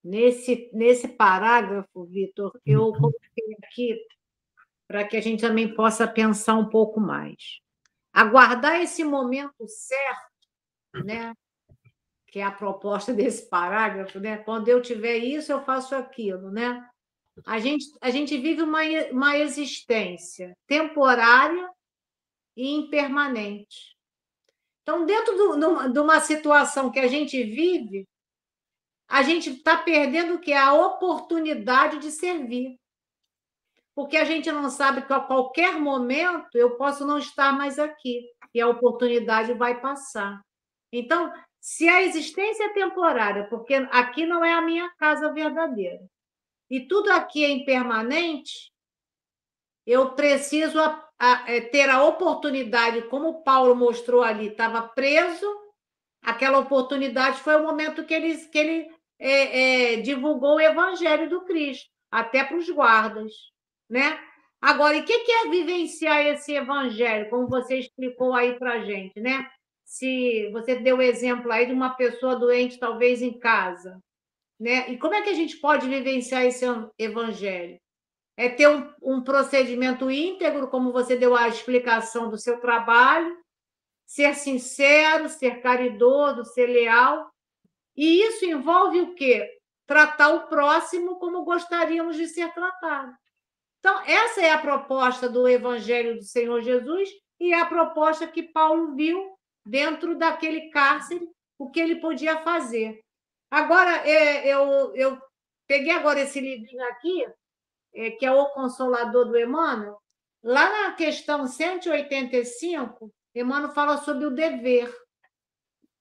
Nesse parágrafo, Vitor, eu coloquei aqui para que a gente também possa pensar um pouco mais. Aguardar esse momento certo, né? Que é a proposta desse parágrafo, né? Quando eu tiver isso, eu faço aquilo, né? A gente vive uma existência temporária e impermanente. Então, dentro de uma situação que a gente vive, a gente está perdendo o que é a oportunidade de servir. Porque a gente não sabe que a qualquer momento eu posso não estar mais aqui e a oportunidade vai passar. Então, se a existência é temporária, porque aqui não é a minha casa verdadeira, e tudo aqui é impermanente, eu preciso ter a oportunidade, como Paulo mostrou ali, estava preso, aquela oportunidade foi o momento que ele divulgou o evangelho do Cristo, até para os guardas, né? Agora, e o que é vivenciar esse evangelho, como você explicou aí para a gente, né? Se você deu o exemplo aí de uma pessoa doente, talvez em casa, né? E como é que a gente pode vivenciar esse evangelho? É ter um procedimento íntegro, como você deu a explicação do seu trabalho, ser sincero, ser caridoso, ser leal. E isso envolve o quê? Tratar o próximo como gostaríamos de ser tratados. Então, essa é a proposta do Evangelho do Senhor Jesus e é a proposta que Paulo viu dentro daquele cárcere, o que ele podia fazer. Agora, eu peguei agora esse livrinho aqui, que é O Consolador do Emmanuel. Lá na questão 185, Emmanuel fala sobre o dever.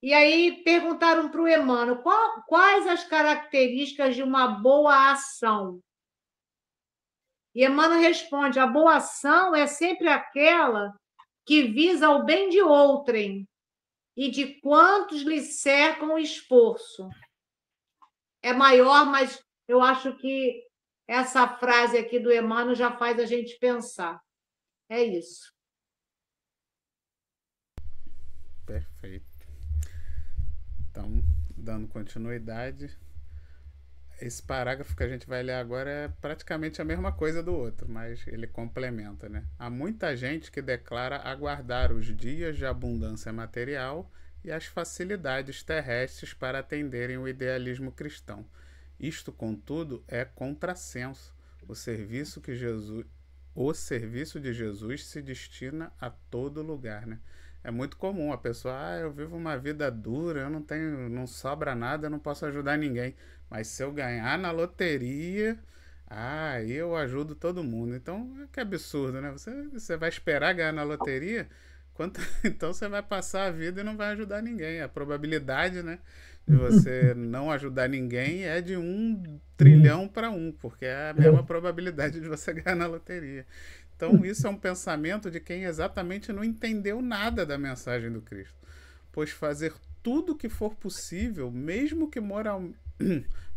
E aí perguntaram para o Emmanuel quais as características de uma boa ação. E Emmanuel responde: a boa ação é sempre aquela que visa o bem de outrem e de quantos lhe cercam o esforço. É maior, mas eu acho que essa frase aqui do Emmanuel já faz a gente pensar. É isso. Perfeito. Então, dando continuidade, esse parágrafo que a gente vai ler agora é praticamente a mesma coisa do outro, mas ele complementa, né? Há muita gente que declara aguardar os dias de abundância material e as facilidades terrestres para atenderem o idealismo cristão. Isto, contudo, é contrassenso. O serviço de Jesus se destina a todo lugar, né? É muito comum a pessoa, eu vivo uma vida dura, eu não sobra nada, eu não posso ajudar ninguém. Mas se eu ganhar na loteria, Ah, eu ajudo todo mundo. Então, que absurdo, né? Você vai esperar ganhar na loteria? Quanto, então você vai passar a vida e não vai ajudar ninguém. A probabilidade, né, de você não ajudar ninguém é de 1 trilhão para 1, porque é a mesma probabilidade de você ganhar na loteria. Então, isso é um pensamento de quem exatamente não entendeu nada da mensagem do Cristo. Pois fazer tudo o que for possível, mesmo que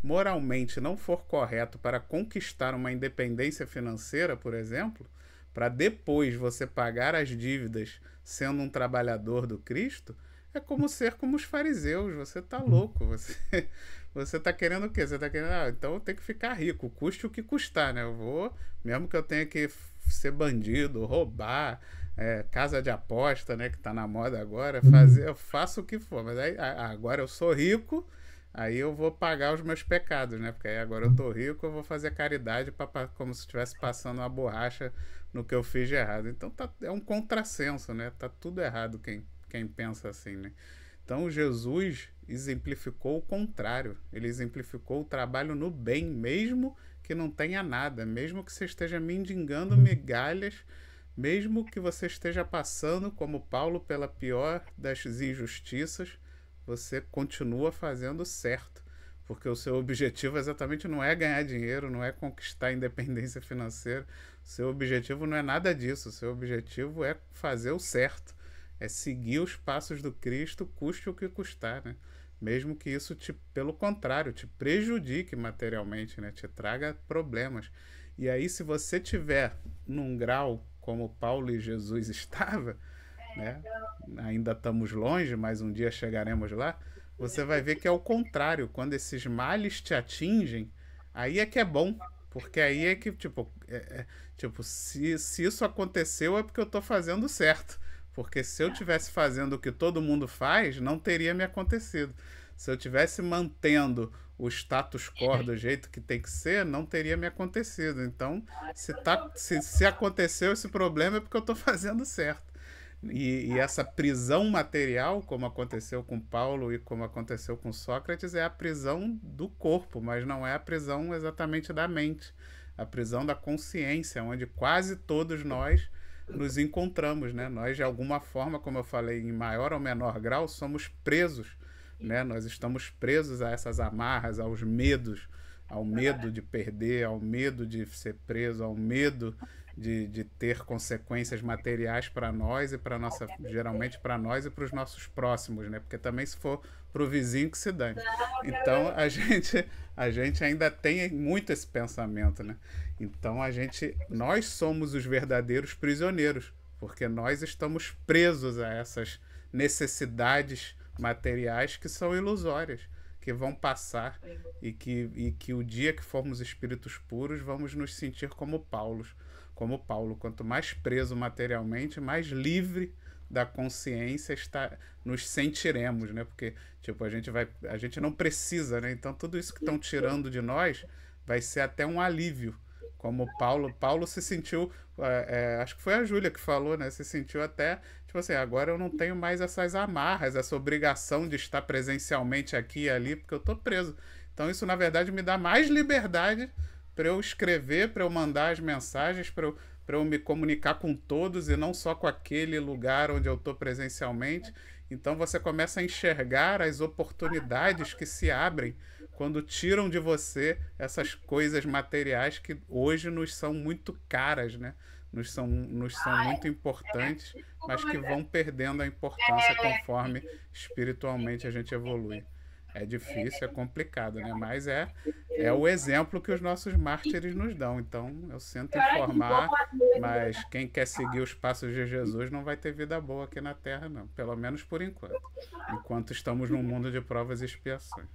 moralmente não for correto para conquistar uma independência financeira, por exemplo, para depois você pagar as dívidas sendo um trabalhador do Cristo, é como ser como os fariseus. Você está louco. Você está querendo o quê? Você está querendo, então eu tenho que ficar rico, custe o que custar, né? Eu vou, mesmo que eu tenha que ser bandido, roubar, casa de aposta, né, que está na moda agora, eu faço o que for, mas aí, agora eu sou rico, aí eu vou pagar os meus pecados, né? Porque aí agora eu tô rico, eu vou fazer caridade como se estivesse passando uma borracha no que eu fiz de errado. Então é um contrassenso, né? Tá tudo errado quem pensa assim, né? Então Jesus exemplificou o contrário. Ele exemplificou o trabalho no bem, mesmo que não tenha nada, mesmo que você esteja mendigando migalhas, mesmo que você esteja passando, como Paulo, pela pior das injustiças, você continua fazendo certo, porque o seu objetivo exatamente não é ganhar dinheiro, não é conquistar a independência financeira, o seu objetivo não é nada disso, o seu objetivo é fazer o certo, é seguir os passos do Cristo, custe o que custar, né? Mesmo que isso, pelo contrário, te prejudique materialmente, né? Te traga problemas. E aí, se você tiver num grau como Paulo e Jesus estava, né? Ainda estamos longe, mas um dia chegaremos lá. Você vai ver que é o contrário. Quando esses males te atingem, aí é que é bom. Porque aí é que, se isso aconteceu é porque eu estou fazendo certo. Porque se eu tivesse fazendo o que todo mundo faz, não teria me acontecido. Se eu tivesse mantendo o status quo do jeito que tem que ser, não teria me acontecido. Então, se aconteceu esse problema é porque eu estou fazendo certo. E essa prisão material, como aconteceu com Paulo e como aconteceu com Sócrates, é a prisão do corpo, mas não é a prisão exatamente da mente. A prisão da consciência, onde quase todos nós nos encontramos, né? Nós, de alguma forma, como eu falei, em maior ou menor grau, somos presos, né? Nós estamos presos a essas amarras, aos medos, ao medo de perder, ao medo de ser preso, ao medo de ter consequências materiais para nós e para nossa, geralmente para nós e para os nossos próximos, né? Porque também se for para o vizinho que se dane. Então a gente ainda tem muito esse pensamento, né? Então nós somos os verdadeiros prisioneiros, porque nós estamos presos a essas necessidades materiais que são ilusórias, que vão passar e que o dia que formos espíritos puros vamos nos sentir como Paulo, quanto mais preso materialmente, mais livre da consciência nos sentiremos, né? Porque a gente não precisa, né? Então tudo isso que estão tirando de nós vai ser até um alívio. Como Paulo se sentiu, acho que foi a Júlia que falou, né? Se sentiu até, agora eu não tenho mais essas amarras, essa obrigação de estar presencialmente aqui e ali, porque eu estou preso. Então isso, na verdade, me dá mais liberdade para eu escrever, para eu mandar as mensagens, para eu me comunicar com todos e não só com aquele lugar onde eu estou presencialmente. Então você começa a enxergar as oportunidades que se abrem quando tiram de você essas coisas materiais que hoje nos são muito caras, né? Nos são muito importantes, mas que vão perdendo a importância conforme espiritualmente a gente evolui. É difícil, é complicado, né? Mas é o exemplo que os nossos mártires nos dão. Então, eu sinto informar, mas quem quer seguir os passos de Jesus não vai ter vida boa aqui na Terra, não. Pelo menos por enquanto. Enquanto estamos num mundo de provas e expiações.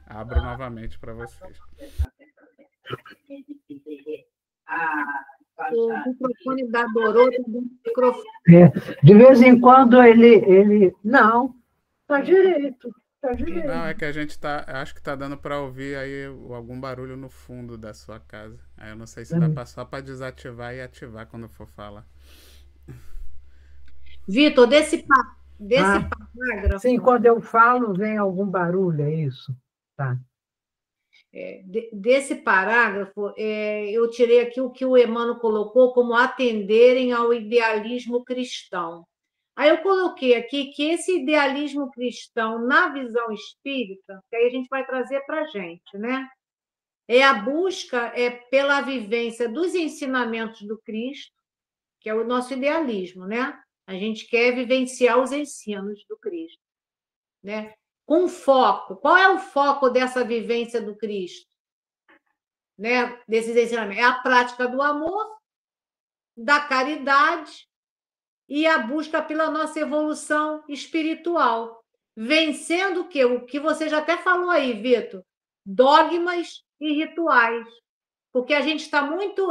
Abro novamente para vocês. O microfone da Dorota do microfone. De vez em quando ele... Não, está direito. Não, é que a gente acho que tá dando para ouvir aí algum barulho no fundo da sua casa. Aí eu não sei se dá só para desativar e ativar quando for falar. Vitor, desse parágrafo. Sim, quando eu falo, vem algum barulho, é isso? Tá. desse parágrafo, eu tirei aqui o que o Emmanuel colocou como atenderem ao idealismo cristão. Aí eu coloquei aqui que esse idealismo cristão, na visão espírita, que aí a gente vai trazer para a gente, né? É a busca pela vivência dos ensinamentos do Cristo, que é o nosso idealismo, né? A gente quer vivenciar os ensinos do Cristo, né? Com foco. Qual é o foco dessa vivência do Cristo? Né? Desses ensinamentos? É a prática do amor, da caridade e a busca pela nossa evolução espiritual. Vencendo o quê? O que você já até falou aí, Vitor. Dogmas e rituais. Porque a gente está muito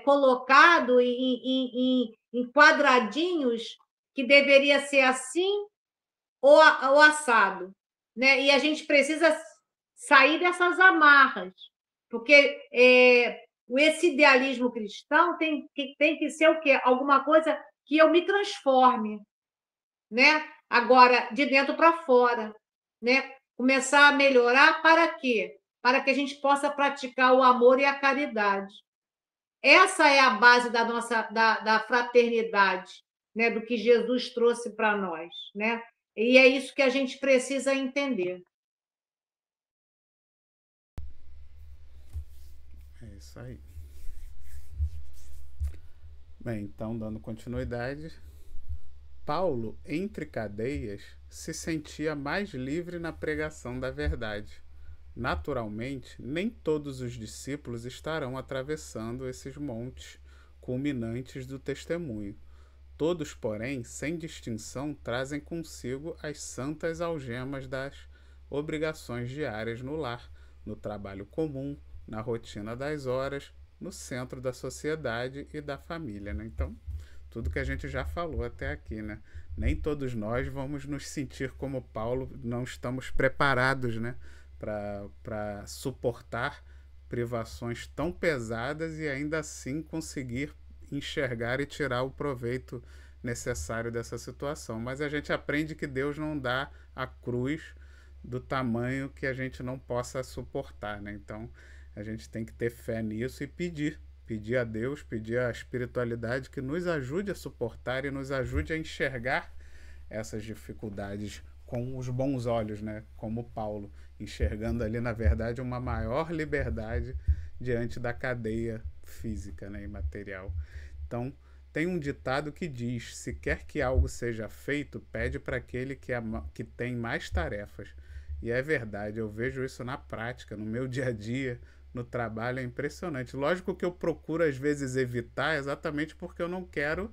colocado em quadradinhos que deveria ser assim ou assado, né? E a gente precisa sair dessas amarras, porque esse idealismo cristão tem que ser o quê? Alguma coisa que eu me transforme, né? Agora, de dentro para fora, né? Começar a melhorar para quê? Para que a gente possa praticar o amor e a caridade. Essa é a base da nossa da fraternidade, né? Do que Jesus trouxe para nós, né? E é isso que a gente precisa entender. É isso aí. Bem, então, dando continuidade, Paulo, entre cadeias, se sentia mais livre na pregação da verdade. Naturalmente, nem todos os discípulos estarão atravessando esses montes culminantes do testemunho. Todos, porém, sem distinção, trazem consigo as santas algemas das obrigações diárias no lar, no trabalho comum, na rotina das horas, no centro da sociedade e da família, né? Então, tudo que a gente já falou até aqui, né? Nem todos nós vamos nos sentir como Paulo, não estamos preparados, né? Para suportar privações tão pesadas e ainda assim conseguir enxergar e tirar o proveito necessário dessa situação. Mas a gente aprende que Deus não dá a cruz do tamanho que a gente não possa suportar, né? Então a gente tem que ter fé nisso e pedir a Deus, pedir a espiritualidade que nos ajude a suportar e nos ajude a enxergar essas dificuldades com os bons olhos, né? Como Paulo, enxergando ali, na verdade, uma maior liberdade diante da cadeia física, né, e material. Então, tem um ditado que diz: se quer que algo seja feito, pede para aquele que tem mais tarefas. E é verdade, eu vejo isso na prática, no meu dia a dia, no trabalho, é impressionante. Lógico que eu procuro, às vezes, evitar, exatamente porque eu não quero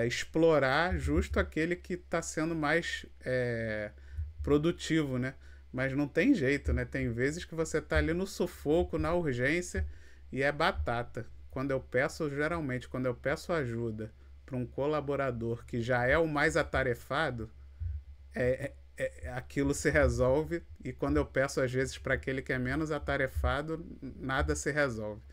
explorar justo aquele que está sendo mais produtivo, né? Mas não tem jeito, né? Tem vezes que você está ali no sufoco, na urgência, e é batata. Geralmente, quando eu peço ajuda para um colaborador que já é o mais atarefado, aquilo se resolve, e quando eu peço às vezes para aquele que é menos atarefado, nada se resolve.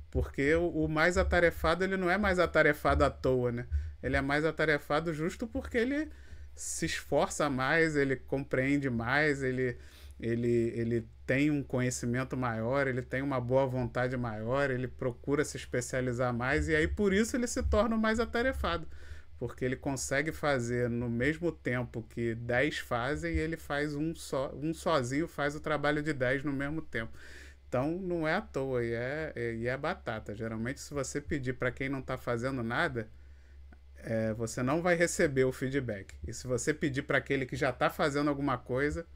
Porque o mais atarefado, ele não é mais atarefado à toa, né? Ele é mais atarefado justo porque ele se esforça mais, ele compreende mais, ele tem um conhecimento maior, ele tem uma boa vontade maior, ele procura se especializar mais, e aí por isso ele se torna o mais atarefado. Porque ele consegue fazer no mesmo tempo que 10 fazem, e ele faz um sozinho faz o trabalho de 10 no mesmo tempo. Então não é à toa, e é batata. Geralmente, se você pedir para quem não está fazendo nada, você não vai receber o feedback. E se você pedir para aquele que já está fazendo alguma coisa,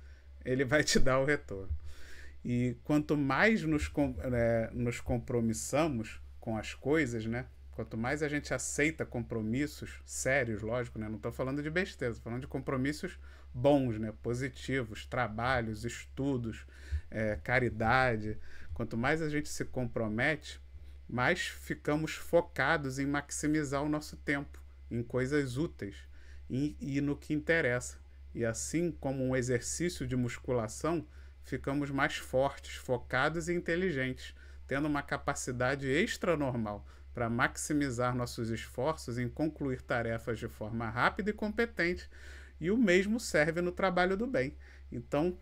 ele vai te dar o retorno. E quanto mais nos compromissamos com as coisas, né? Quanto mais a gente aceita compromissos sérios, lógico, né? Não estou falando de besteira, estou falando de compromissos bons, né? Positivos, trabalhos, estudos, caridade. Quanto mais a gente se compromete, mais ficamos focados em maximizar o nosso tempo, em coisas úteis e no que interessa. E assim como um exercício de musculação, ficamos mais fortes, focados e inteligentes, tendo uma capacidade extranormal para maximizar nossos esforços em concluir tarefas de forma rápida e competente. E o mesmo serve no trabalho do bem. Então,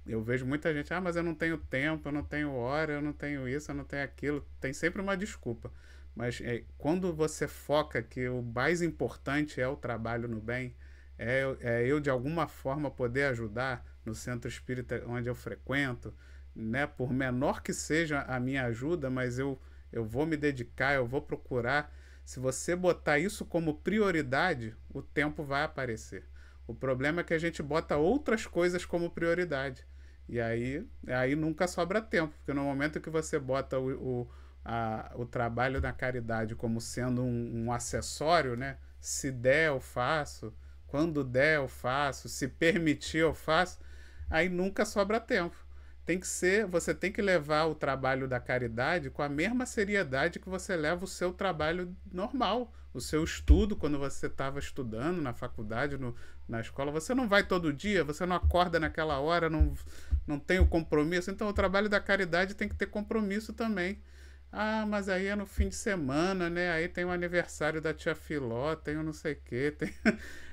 Eu vejo muita gente, mas eu não tenho tempo, eu não tenho hora, eu não tenho isso, eu não tenho aquilo. Tem sempre uma desculpa. Mas quando você foca que o mais importante é o trabalho no bem, é eu de alguma forma poder ajudar no centro espírita onde eu frequento, né? Por menor que seja a minha ajuda, mas eu vou me dedicar, eu vou procurar. Se você botar isso como prioridade, o tempo vai aparecer. O problema é que a gente bota outras coisas como prioridade. E aí nunca sobra tempo, porque no momento que você bota o trabalho da caridade como sendo um acessório, né? Se der, eu faço. Quando der, eu faço. Se permitir, eu faço. Aí nunca sobra tempo. Você tem que levar o trabalho da caridade com a mesma seriedade que você leva o seu trabalho normal, o seu estudo quando você estava estudando na faculdade, na escola. Você não vai todo dia, você não acorda naquela hora, não tem o compromisso. Então o trabalho da caridade tem que ter compromisso também. Mas aí é no fim de semana, né? Aí tem o aniversário da tia Filó, tem o não sei o quê, tem...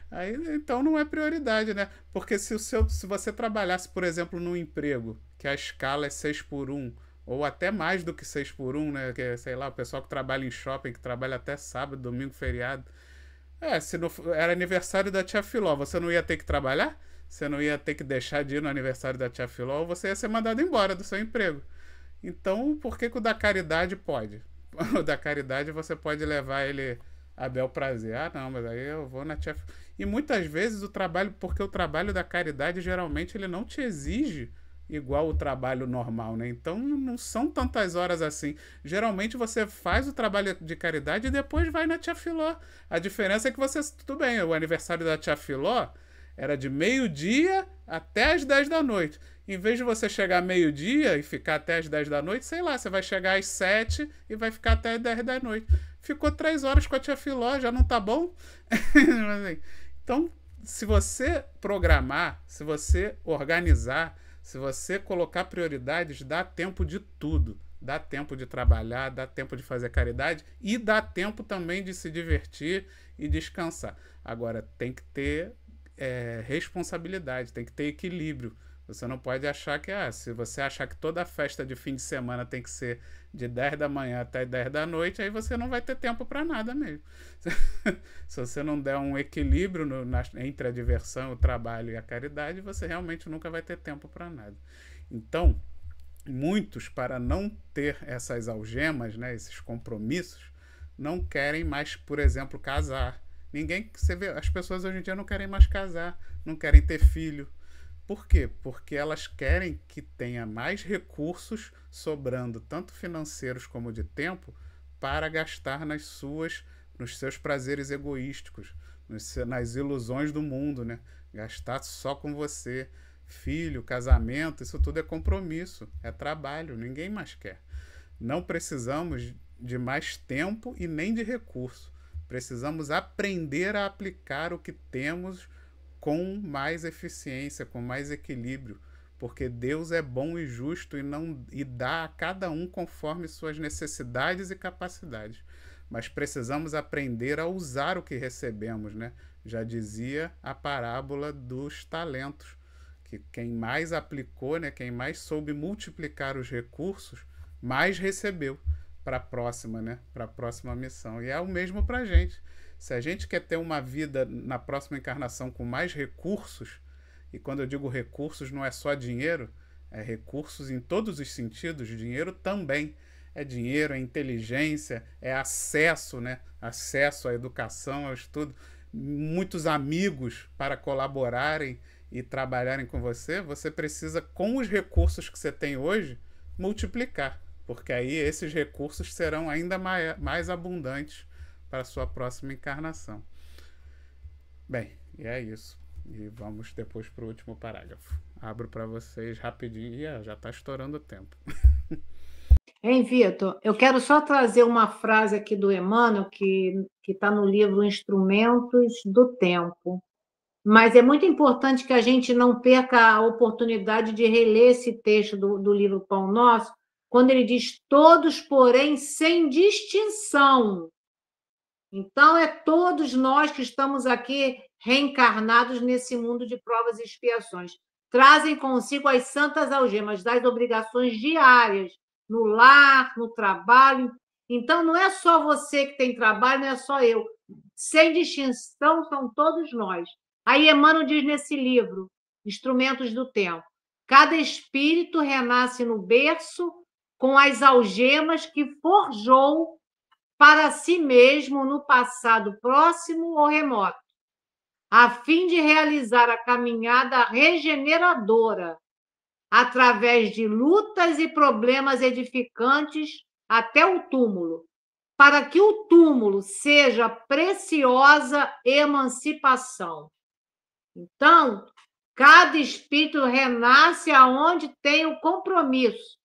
Aí, então não é prioridade, né? Porque se você trabalhasse, por exemplo, num emprego que a escala é 6x1, ou até mais do que 6x1, né? Que, sei lá, o pessoal que trabalha em shopping, que trabalha até sábado, domingo, feriado. Se não era aniversário da tia Filó, você não ia ter que trabalhar? Você não ia ter que deixar de ir no aniversário da tia Filó, ou você ia ser mandado embora do seu emprego. Então, por que o da caridade pode? O da caridade você pode levar ele a bel prazer. Não, mas aí eu vou na tia... E muitas vezes porque o trabalho da caridade geralmente ele não te exige igual o trabalho normal, né? Então não são tantas horas assim. Geralmente você faz o trabalho de caridade e depois vai na tia Filó. A diferença é que tudo bem, o aniversário da tia Filó era de meio-dia até as 10 da noite. Em vez de você chegar meio-dia e ficar até as 10 da noite, sei lá, você vai chegar às 7 e vai ficar até as 10 da noite. Ficou 3 horas com a tia Filó, já não tá bom? Então, se você programar, se você organizar, se você colocar prioridades, dá tempo de tudo. Dá tempo de trabalhar, dá tempo de fazer caridade e dá tempo também de se divertir e descansar. Agora, tem que ter responsabilidade, tem que ter equilíbrio. Você não pode achar que, se você achar que toda festa de fim de semana tem que ser de 10 da manhã até 10 da noite, aí você não vai ter tempo para nada mesmo. Se você não der um equilíbrio entre a diversão, o trabalho e a caridade, você realmente nunca vai ter tempo para nada. Então, muitos, para não ter essas algemas, né, esses compromissos, não querem mais, por exemplo, casar. Você vê, as pessoas hoje em dia não querem mais casar, não querem ter filho. Por quê? Porque elas querem que tenha mais recursos sobrando, tanto financeiros como de tempo, para gastar nos seus prazeres egoísticos, nas ilusões do mundo, né? Gastar só com você. Filho, casamento, isso tudo é compromisso, é trabalho, ninguém mais quer. Não precisamos de mais tempo e nem de recurso. Precisamos aprender a aplicar o que temos com mais eficiência, com mais equilíbrio, porque Deus é bom e justo e dá a cada um conforme suas necessidades e capacidades. Mas precisamos aprender a usar o que recebemos, né? Já dizia a parábola dos talentos, que quem mais aplicou, né, quem mais soube multiplicar os recursos, mais recebeu para a próxima, né, para a próxima missão. E é o mesmo para a gente. Se a gente quer ter uma vida na próxima encarnação com mais recursos, e quando eu digo recursos não é só dinheiro, é recursos em todos os sentidos, dinheiro também. É dinheiro, é inteligência, é acesso, né? Acesso à educação, ao estudo. Muitos amigos para colaborarem e trabalharem com você, você precisa, com os recursos que você tem hoje, multiplicar, porque aí esses recursos serão ainda mais abundantes para a sua próxima encarnação. Bem, e é isso. E vamos depois para o último parágrafo. Abro para vocês rapidinho. E já está estourando o tempo. Hein, Vitor? Eu quero só trazer uma frase aqui do Emmanuel, que está no livro Instrumentos do Tempo. Mas é muito importante que a gente não perca a oportunidade de reler esse texto do livro Pão Nosso, quando ele diz todos, porém, sem distinção. Então, é todos nós que estamos aqui reencarnados nesse mundo de provas e expiações. trazem consigo as santas algemas das obrigações diárias, no lar, no trabalho. Então, não é só você que tem trabalho, não é só eu. Sem distinção, são todos nós. Aí Emmanuel diz nesse livro, Instrumentos do Tempo, cada espírito renasce no berço com as algemas que forjou para si mesmo no passado próximo ou remoto, a fim de realizar a caminhada regeneradora, através de lutas e problemas edificantes até o túmulo, para que o túmulo seja preciosa emancipação. Então, cada espírito renasce aonde tem o compromisso.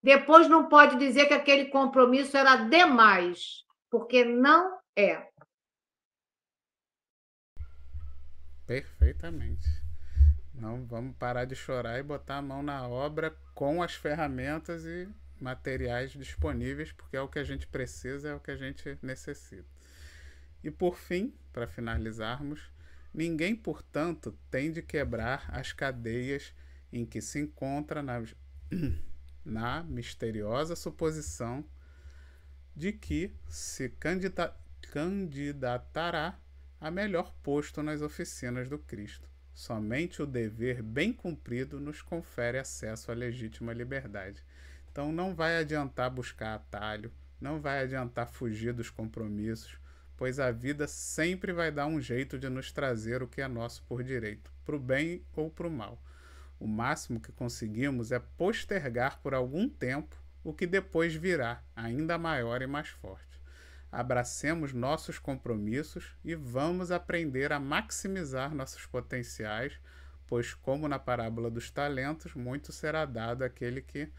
Depois não pode dizer que aquele compromisso era demais, porque não é. Perfeitamente. Não vamos parar de chorar e botar a mão na obra com as ferramentas e materiais disponíveis, porque é o que a gente precisa, é o que a gente necessita. E por fim, para finalizarmos, ninguém, portanto, tem de quebrar as cadeias em que se encontra na misteriosa suposição de que se candidatará a melhor posto nas oficinas do Cristo. Somente o dever bem cumprido nos confere acesso à legítima liberdade. Então não vai adiantar buscar atalho, não vai adiantar fugir dos compromissos, pois a vida sempre vai dar um jeito de nos trazer o que é nosso por direito, para o bem ou para o mal. O máximo que conseguimos é postergar por algum tempo o que depois virá, ainda maior e mais forte. Abracemos nossos compromissos e vamos aprender a maximizar nossos potenciais, pois, como na parábola dos talentos, muito será dado àquele que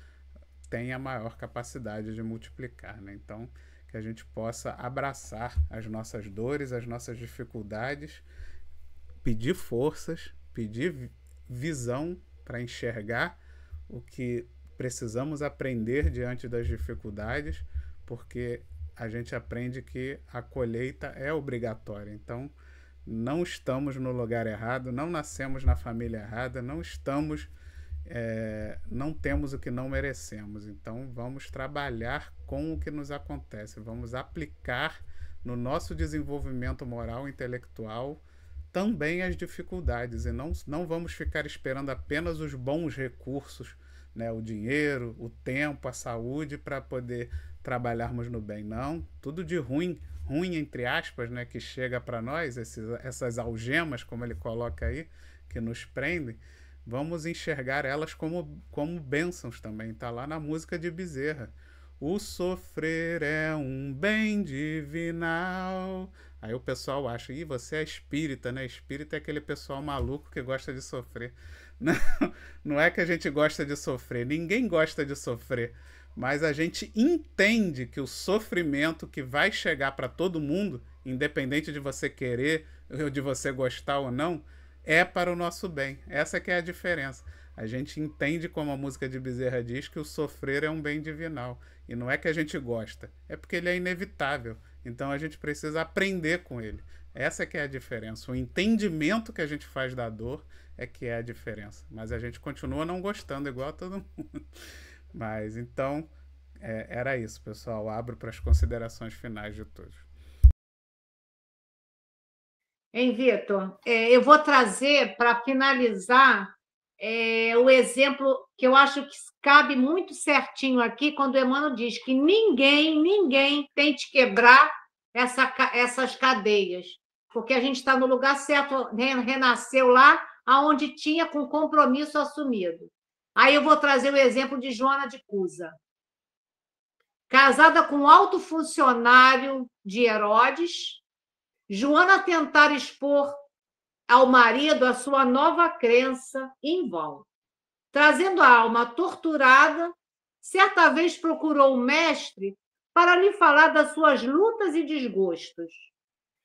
tem a maior capacidade de multiplicar, né? Então, que a gente possa abraçar as nossas dores, as nossas dificuldades, pedir forças, pedir visão para enxergar o que precisamos aprender diante das dificuldades, porque a gente aprende que a colheita é obrigatória. Então, não estamos no lugar errado, não nascemos na família errada, não temos o que não merecemos. Então, vamos trabalhar com o que nos acontece, vamos aplicar no nosso desenvolvimento moral e intelectual também as dificuldades, e não vamos ficar esperando apenas os bons recursos, né, o dinheiro, o tempo, a saúde, para poder trabalharmos no bem. Não, tudo de ruim entre aspas, né, que chega para nós, essas algemas, como ele coloca aí, que nos prendem, vamos enxergar elas como bênçãos também. Está lá na música de Bezerra. O sofrer é um bem divinal. Aí o pessoal acha, você é espírita, né? Espírita é aquele pessoal maluco que gosta de sofrer. Não, não é que a gente gosta de sofrer, ninguém gosta de sofrer, mas a gente entende que o sofrimento que vai chegar para todo mundo, independente de você querer ou de você gostar ou não, é para o nosso bem. Essa que é a diferença. A gente entende, como a música de Bezerra diz, que o sofrer é um bem divinal. E não é que a gente gosta, é porque ele é inevitável. Então a gente precisa aprender com ele. Essa que é a diferença. O entendimento que a gente faz da dor é que é a diferença. Mas a gente continua não gostando igual a todo mundo. Mas então, era isso, pessoal. Abro para as considerações finais de todos. Hein, Vitor? Eu vou trazer, para finalizar, o exemplo que eu acho que cabe muito certinho aqui, quando o Emmanuel diz que ninguém tente quebrar essas cadeias, porque a gente está no lugar certo, renasceu lá, aonde tinha com compromisso assumido. Aí eu vou trazer o exemplo de Joana de Cusa. Casada com alto funcionário de Herodes, Joana tentar expor ao marido a sua nova crença em vão. Trazendo a alma torturada, certa vez procurou o mestre para lhe falar das suas lutas e desgostos.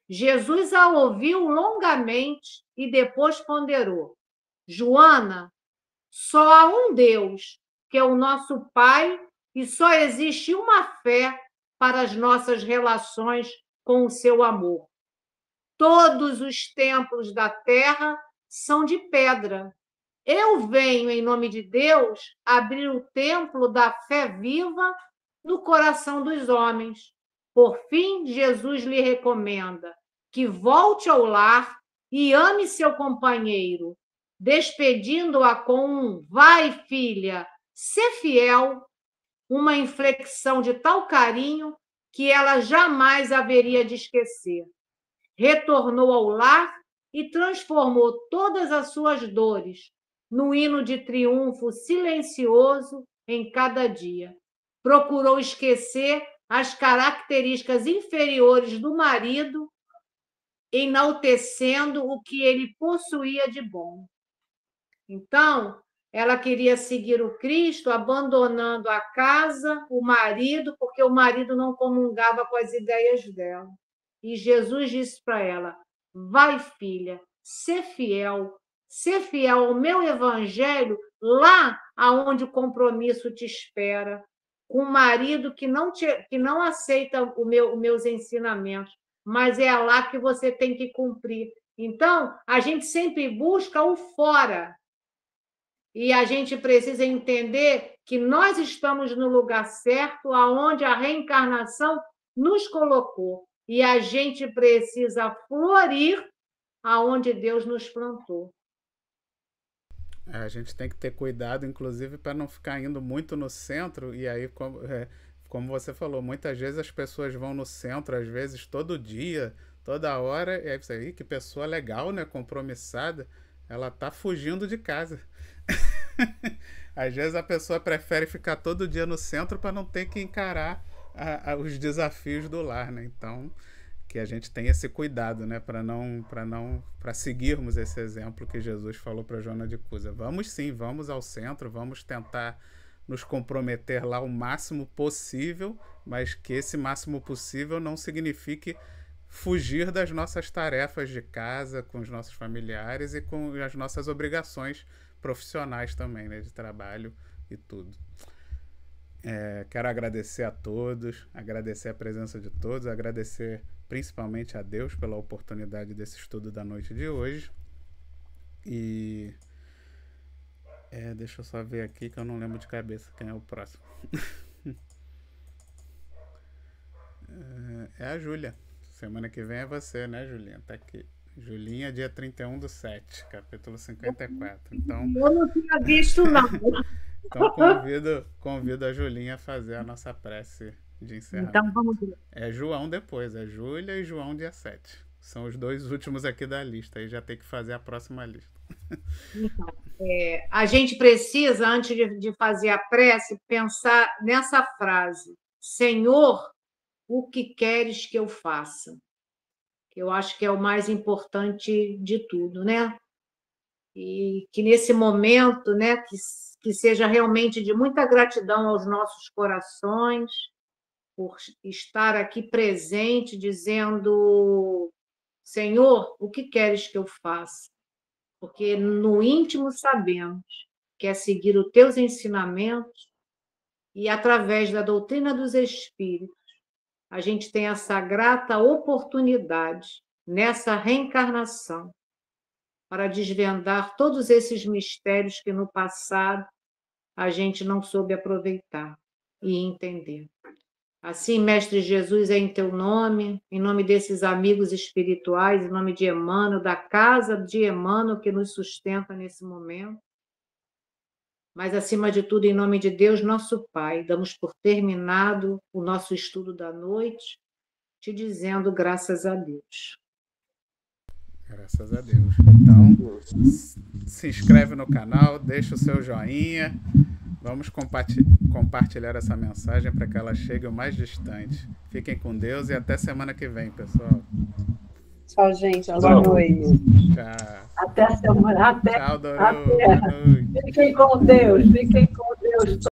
Jesus a ouviu longamente e depois ponderou: Joana, só há um Deus, que é o nosso Pai, e só existe uma fé para as nossas relações com o seu amor. Todos os templos da terra são de pedra, Eu venho, em nome de Deus, abrir o templo da fé viva no coração dos homens. Por fim, Jesus lhe recomenda que volte ao lar e ame seu companheiro, despedindo-a com um vai, filha, ser fiel, uma inflexão de tal carinho que ela jamais haveria de esquecer. Retornou ao lar e transformou todas as suas dores no hino de triunfo silencioso em cada dia. Procurou esquecer as características inferiores do marido, enaltecendo o que ele possuía de bom. Então, ela queria seguir o Cristo, abandonando a casa, o marido, porque o marido não comungava com as ideias dela. E Jesus disse para ela: vai, filha, ser fiel ao meu evangelho, lá aonde o compromisso te espera, com um marido que não aceita os meus ensinamentos, mas é lá que você tem que cumprir. Então, a gente sempre busca o fora. E a gente precisa entender que nós estamos no lugar certo, aonde a reencarnação nos colocou. E a gente precisa florir aonde Deus nos plantou. A gente tem que ter cuidado, inclusive, para não ficar indo muito no centro. E aí, como você falou, muitas vezes as pessoas vão no centro, às vezes todo dia, toda hora. E aí você aí, que pessoa legal, né? Compromissada. Ela tá fugindo de casa. Às vezes a pessoa prefere ficar todo dia no centro para não ter que encarar os desafios do lar, né? Então, que a gente tenha esse cuidado, né? Para seguirmos esse exemplo que Jesus falou para Joana de Cusa. Vamos sim, vamos ao centro, vamos tentar nos comprometer lá o máximo possível, mas que esse máximo possível não signifique fugir das nossas tarefas de casa, com os nossos familiares e com as nossas obrigações profissionais também, né, de trabalho e tudo. Quero agradecer a todos, agradecer a presença de todos, agradecer principalmente a Deus pela oportunidade desse estudo da noite de hoje. E deixa eu só ver aqui que eu não lembro de cabeça quem é o próximo. É a Júlia. Semana que vem é você, né, Julinha? Tá aqui. Julinha, dia 31/7, capítulo 54. Então, eu não tinha visto, não. Então, convido a Julinha a fazer a nossa prece de encerramento. Então, vamos ver. É João depois, é Júlia e João dia 7. São os dois últimos aqui da lista, aí já tem que fazer a próxima lista. Então, a gente precisa, antes de fazer a prece, pensar nessa frase: Senhor, o que queres que eu faça? Eu acho que é o mais importante de tudo, né? E que nesse momento, né, que seja realmente de muita gratidão aos nossos corações por estar aqui presente, dizendo: Senhor, o que queres que eu faça? Porque no íntimo sabemos que é seguir os teus ensinamentos e, através da doutrina dos Espíritos, a gente tem essa grata oportunidade nessa reencarnação para desvendar todos esses mistérios que no passado a gente não soube aproveitar e entender. Assim, Mestre Jesus, é em teu nome, em nome desses amigos espirituais, em nome de Emmanuel, da casa de Emmanuel que nos sustenta nesse momento, mas, acima de tudo, em nome de Deus, nosso Pai, damos por terminado o nosso estudo da noite, te dizendo graças a Deus. Graças a Deus. Então, se inscreve no canal, deixa o seu joinha, vamos compartilhar essa mensagem para que ela chegue o mais distante. Fiquem com Deus e até semana que vem, pessoal. Tchau, gente. Boa noite. Tchau. Até semana. Tchau, Doru. Boa noite. Fiquem com Deus. Fiquem com Deus.